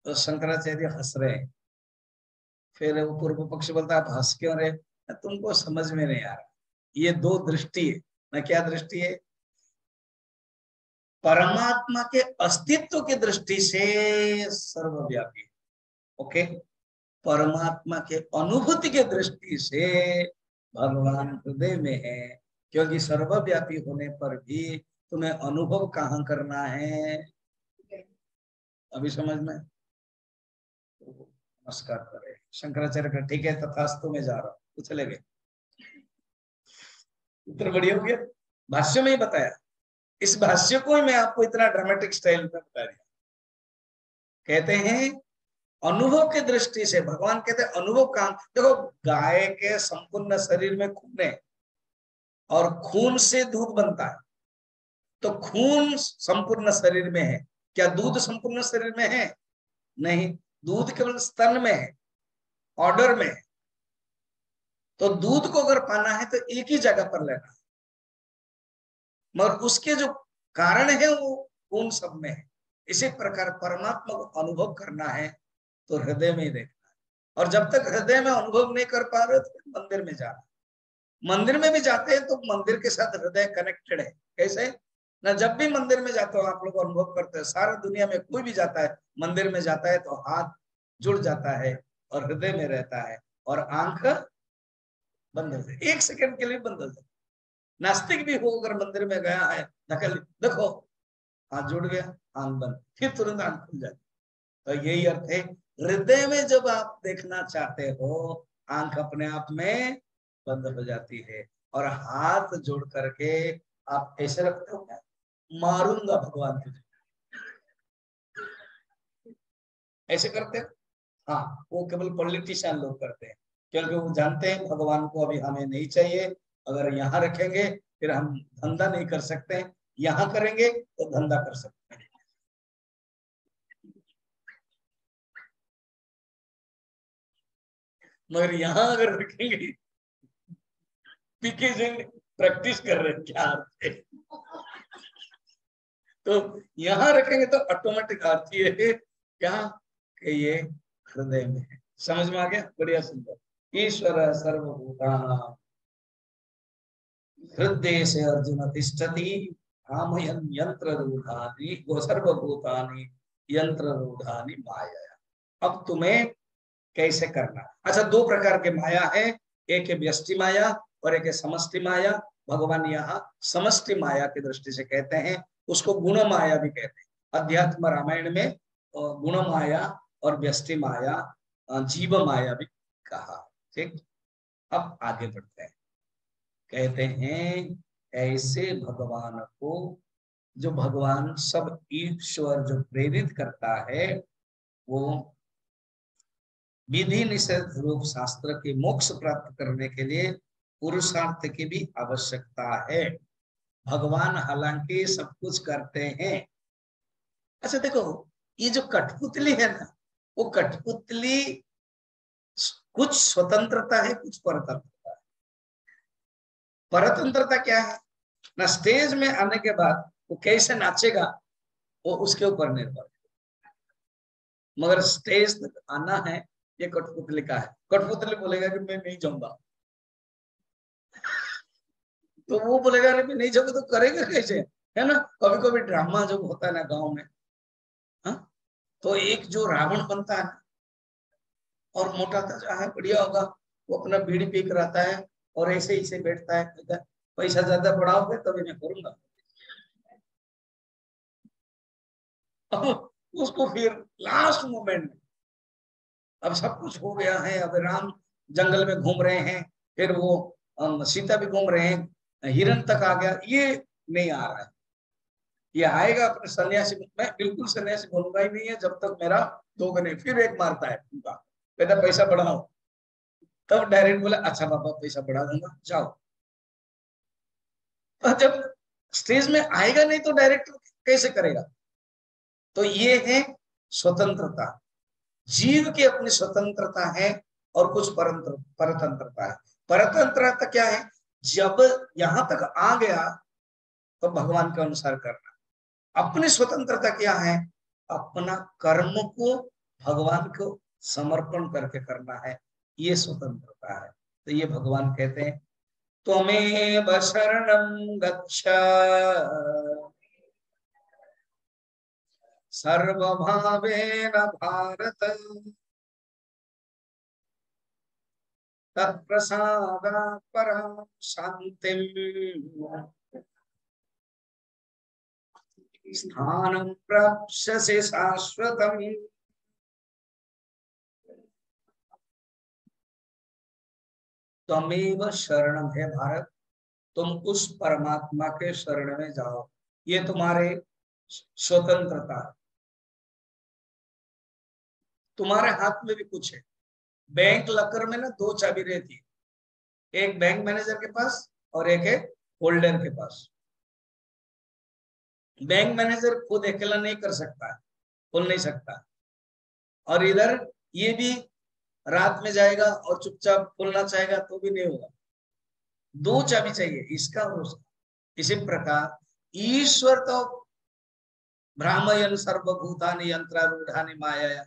तो शंकराचार्य हंस रहे हैं, फिर वो पूर्व पक्ष बोलता है आप हंस क्यों रहे? तुमको समझ में नहीं आ रहा, ये दो दृष्टि है ना। क्या दृष्टि है? परमात्मा के अस्तित्व की दृष्टि से सर्वव्यापी, ओके। परमात्मा के अनुभूति के दृष्टि से भगवान हृदय में है, क्योंकि सर्वव्यापी होने पर भी तुम्हें अनुभव कहाँ करना है? अभी समझ में? नमस्कार करे शंकराचार्य का, ठीक है तथास्तु में जा रहा हूँ, तो चले गए। उत्तर बढ़िया हो गया, भाष्य में ही बताया। इस भाष्य को ही मैं आपको इतना ड्रामेटिक स्टाइल में बता दिया। कहते हैं अनुभव की दृष्टि से, भगवान कहते हैं अनुभव कहां, देखो गाय के संपूर्ण शरीर में खून है और खून से दूध बनता है, तो खून संपूर्ण शरीर में है, क्या दूध संपूर्ण शरीर में है? नहीं, दूध केवल स्तन में है, ऑर्डर में है। तो दूध को अगर पाना है तो एक ही जगह पर लेना है, मगर उसके जो कारण है वो खून सब में है। इसी प्रकार परमात्मा को अनुभव करना है तो हृदय में ही देखना है, और जब तक हृदय में अनुभव नहीं कर पा रहे तो मंदिर में जाना। मंदिर में भी जाते हैं तो मंदिर के साथ हृदय कनेक्टेड है। कैसे ना, जब भी मंदिर में जाते हो आप लोग अनुभव करते हैं, सारा दुनिया में कोई भी जाता है मंदिर में जाता है तो हाथ जुड़ जाता है और हृदय में रहता है, और आंख बंद हो जाए, एक सेकंड के लिए बंद हो जाए। नास्तिक भी हो अगर मंदिर में गया है, धकल देखो हाथ जुड़ गया, आंख बंद, फिर तुरंत आंख खुल जाती। तो यही अर्थ है, हृदय में जब आप देखना चाहते हो आंख अपने आप में बंद हो जाती है, और हाथ जोड़ करके आप ऐसे रखते हो, क्या मारूंगा भगवान तुझे, ऐसे करते हो। हाँ, वो केवल पॉलिटिशियन लोग करते हैं, क्योंकि वो जानते हैं भगवान को अभी हमें नहीं चाहिए। अगर यहाँ रखेंगे फिर हम धंधा नहीं कर सकते, यहाँ करेंगे तो धंधा कर सकते हैं। मगर यहाँ अगर रखेंगे, पीके सिंह प्रैक्टिस कर रहे हैं क्या अर्थ है? तो यहाँ रखेंगे तो ऑटोमेटिक अर्थ ये है क्या कि ये हृदय में है। समझ में आ गया? बढ़िया, सुंदर। ईश्वर सर्वभूतानां हृदय से अर्जुन तिष्ठति भ्रामयन् यंत्र रूढ़ानि वो सर्वभूतानि यंत्र रूढ़ानि माया। अब तुम्हें कैसे करना? अच्छा, दो प्रकार के माया है, एक है व्यष्टि माया और एक है समष्टि माया। भगवान यहाँ समष्टि माया की दृष्टि से कहते हैं, उसको गुण माया भी कहते हैं। अध्यात्म रामायण में गुण माया और व्यष्टि माया, जीव माया भी कहा। ठीक, अब आगे बढ़ते हैं। कहते हैं ऐसे भगवान को, जो भगवान सब ईश्वर जो प्रेरित करता है, वो विधि निषेध रूप शास्त्र के मोक्ष प्राप्त करने के लिए पुरुषार्थ की भी आवश्यकता है। भगवान हालांकि सब कुछ करते हैं। अच्छा देखो, ये जो कठपुतली है ना, वो कठपुतली कुछ स्वतंत्रता है, कुछ परतंत्रता है। परतंत्रता क्या है ना, स्टेज में आने के बाद वो कैसे नाचेगा वो उसके ऊपर निर्भर है। मगर स्टेज तक आना है, ये कठपुतली का है। कठपुतली बोलेगा कि मैं नहीं जाऊंगा, तो वो बोलेगा अरे मैं नहीं जाऊंगा, तो करेगा कैसे? है ना, कभी कभी ड्रामा जब होता है ना गांव में, हा? तो एक जो रावण बनता है और मोटा ताजा है, बढ़िया होगा, वो अपना बीड़ी पी कर आता है और ऐसे ही से बैठता है, कहता है पैसा ज्यादा बढ़ाओगे तभी मैं करूंगा। उसको फिर लास्ट मोमेंट में, अब सब कुछ हो गया है, अब राम जंगल में घूम रहे हैं, फिर वो सीता भी घूम रहे हैं, हिरण तक आ गया, ये नहीं आ रहा है। ये आएगा अपने सन्यासी, मैं बिल्कुल सन्यासी बनूंगा ही नहीं है जब तक मेरा दोगुने, फिर एक मारता है उनका, कहता पैसा बढ़ाओ। तब डायरेक्ट बोला अच्छा बाबा पैसा बढ़ा दूंगा, जाओ। और जब स्टेज में आएगा नहीं तो डायरेक्ट कैसे करेगा? तो ये है स्वतंत्रता। जीव की अपनी स्वतंत्रता है और कुछ परतंत्रता है। परतंत्रता क्या है? जब यहां तक आ गया तो भगवान के अनुसार करना। अपनी स्वतंत्रता क्या है? अपना कर्म को भगवान को समर्पण करके करना है, ये स्वतंत्रता है। तो ये भगवान कहते हैं त्वमेव शरणं गच्छ सर्वभावेन भारत तत्प्रसादात् परां शान्तिं स्थानं प्राप्स्यसि शाश्वतम्। त्वमेव शरणं है भारत, तुम उस परमात्मा के शरण में जाओ, ये तुम्हारे स्वतंत्रता है। तुम्हारे हाथ में भी कुछ है। बैंक लॉकर में ना दो चाबी रहती है, एक बैंक मैनेजर के पास और एक है होल्डर के पास। बैंक मैनेजर खुद अकेला नहीं कर सकता, खोल नहीं सकता, और इधर ये भी रात में जाएगा और चुपचाप खोलना चाहेगा तो भी नहीं होगा, दो चाबी चाहिए, इसका और उसका। इसी प्रकार ईश्वर तो भ्रामयन् सर्वभूतानि यंत्रारूढ़ानि माया।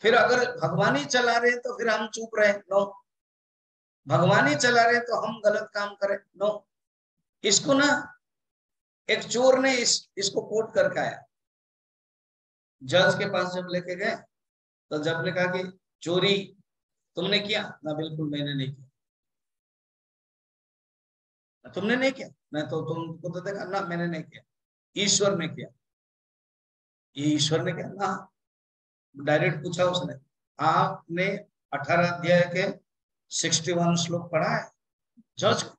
फिर अगर भगवान ही चला रहे तो फिर हम चुप रहे? नो। भगवान ही चला रहे तो हम गलत काम करें? नो। इसको ना एक चोर ने इसको कोट करके आया, जज के पास जब लेके गए तो जज ने कहा कि चोरी तुमने किया ना? बिल्कुल मैंने नहीं किया। तुमने नहीं किया? मैं तो तुमको तो देखा ना, मैंने नहीं किया, ईश्वर ने किया। ये ईश्वर ने किया ना? डायरेक्ट पूछा उसने, आपने 18 अध्याय के 61 श्लोक पढ़ा है जज को?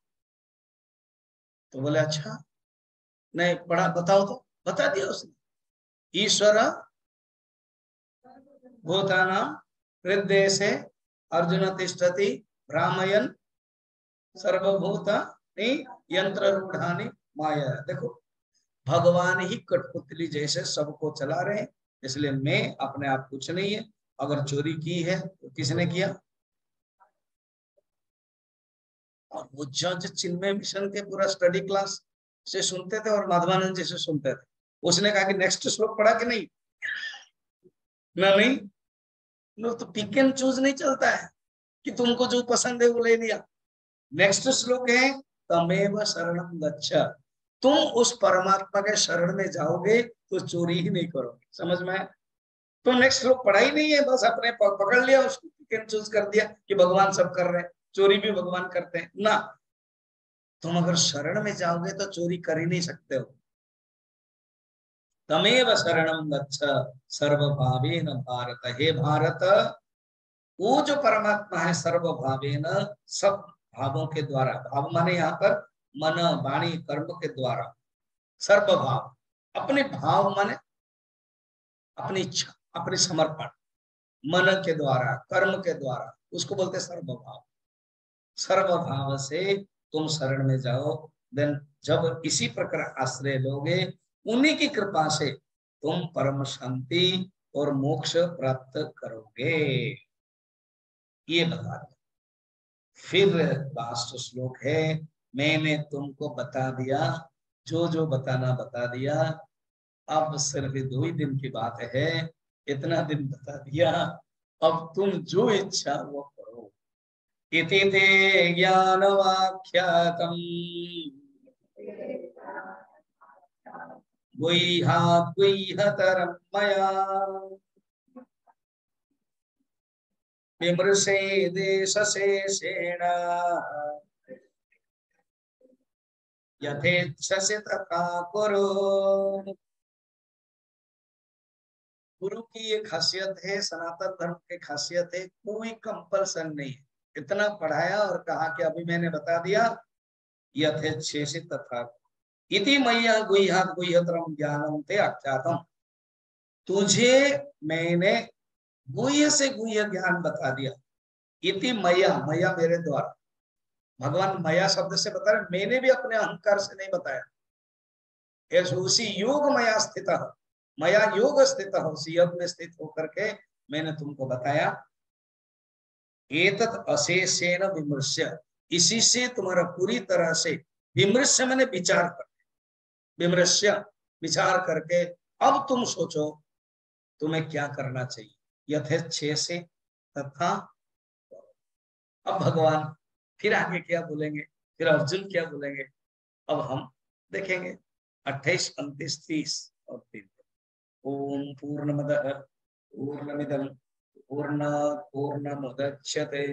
तो बोले अच्छा नहीं पढ़ा, बताओ। तो बता दिया उसने, ईश्वर भूतानां हृदय से अर्जुन तिष्ठति भ्रामयन सर्वभूतानि यंत्र रूढ़ानि माया। देखो भगवान ही कठपुतली जैसे सबको चला रहे हैं, इसलिए मैं अपने आप कुछ नहीं है। अगर चोरी की है तो किसने किया? और वो जज चिन्मय मिशन के पूरा स्टडी क्लास से सुनते थे और माधवानंद जी से सुनते थे। उसने कहा कि नेक्स्ट श्लोक पढ़ा कि नहीं? ना नहीं, नो तो पिक एंड चूज नहीं चलता है कि तुमको जो पसंद है वो ले लिया। नेक्स्ट श्लोक है तमेव शरणं गच्छ, तुम उस परमात्मा के शरण में जाओगे तो चोरी ही नहीं करोगे। समझ में आया? तो नेक्स्ट श्लोक पढ़ा ही नहीं है, बस अपने पकड़ लिया उसको, पिक एंड चूज कर दिया कि भगवान सब कर रहे हैं, चोरी भी भगवान करते हैं ना। तुम अगर शरण में जाओगे तो चोरी कर ही नहीं सकते हो। तमेव शरणं गच्छ सर्वभावेन भारत, हे भारत वो जो परमात्मा है सर्वभावेन सब भावों के द्वारा, भाव माने यहाँ पर मन वाणी कर्म के द्वारा, सर्वभाव अपने भाव माने अपनी इच्छा अपने समर्पण, मन के द्वारा कर्म के द्वारा, उसको बोलते सर्वभाव। सर्वभाव से तुम शरण में जाओ, देन जब इसी प्रकार आश्रय लोगे उन्हीं की कृपा से तुम परम शांति और मोक्ष प्राप्त करोगे, ये बता दिया। फिर लास्ट श्लोक है मैंने तुमको बता दिया जो जो बताना बता दिया, अब सिर्फ 2 दिन की बात है, इतना दिन बता दिया, अब तुम जो इच्छा वो करो। इति ते ज्ञानवाख्यातम् गुह्यात् गुह्यतरं मया विमृशेदेशशेषेण यथेच्छसि तथा कुरु। गुरु की ये खासियत है, सनातन धर्म की खासियत है, कोई कंपल्सन नहीं है। इतना पढ़ाया और कहा कि अभी मैंने बता दिया, यथेच्छसि तथा इति मय्या गुह्यात् गुह्यतरं ज्ञानं ते आख्यातम्, तुझे मैंने गुह्य से गुह्य ज्ञान बता दिया। इति मया, मया मेरे द्वारा, भगवान मया शब्द से बता रहे, मैंने भी अपने अहंकार से नहीं बताया, उसी योग मया स्थित, मया योग स्थित, उसी योग में स्थित होकर के मैंने तुमको बताया। एतत् अशेषेण विमृश्य, इसी से तुम्हारा पूरी तरह से विमृश्य मैंने विचार कर, विमृश्य विचार करके अब तुम सोचो तुम्हें क्या करना चाहिए। यथेच्छसे तथा, अब भगवान फिर आगे क्या बोलेंगे, फिर अर्जुन क्या बोलेंगे, अब हम देखेंगे 28, 29, 30 और 3। ओम पूर्णमदः पूर्णमिदं पूर्णात् पूर्णमुदच्यते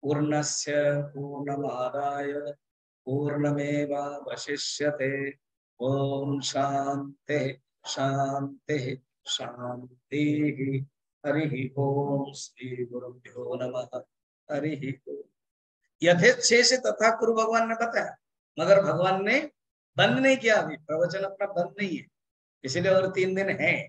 पूर्णस्य पूर्णमादाय पूर्णमेवावशिष्यते। ओम शांति शांति शांति। हरि ओम श्री गुरुभ्यो नमः। हरि ओम। यथेच्छे से तथा कुरु भगवान ने बताया, मगर भगवान ने बंद नहीं किया, अभी प्रवचन अपना बंद नहीं है, इसीलिए और 3 दिन है।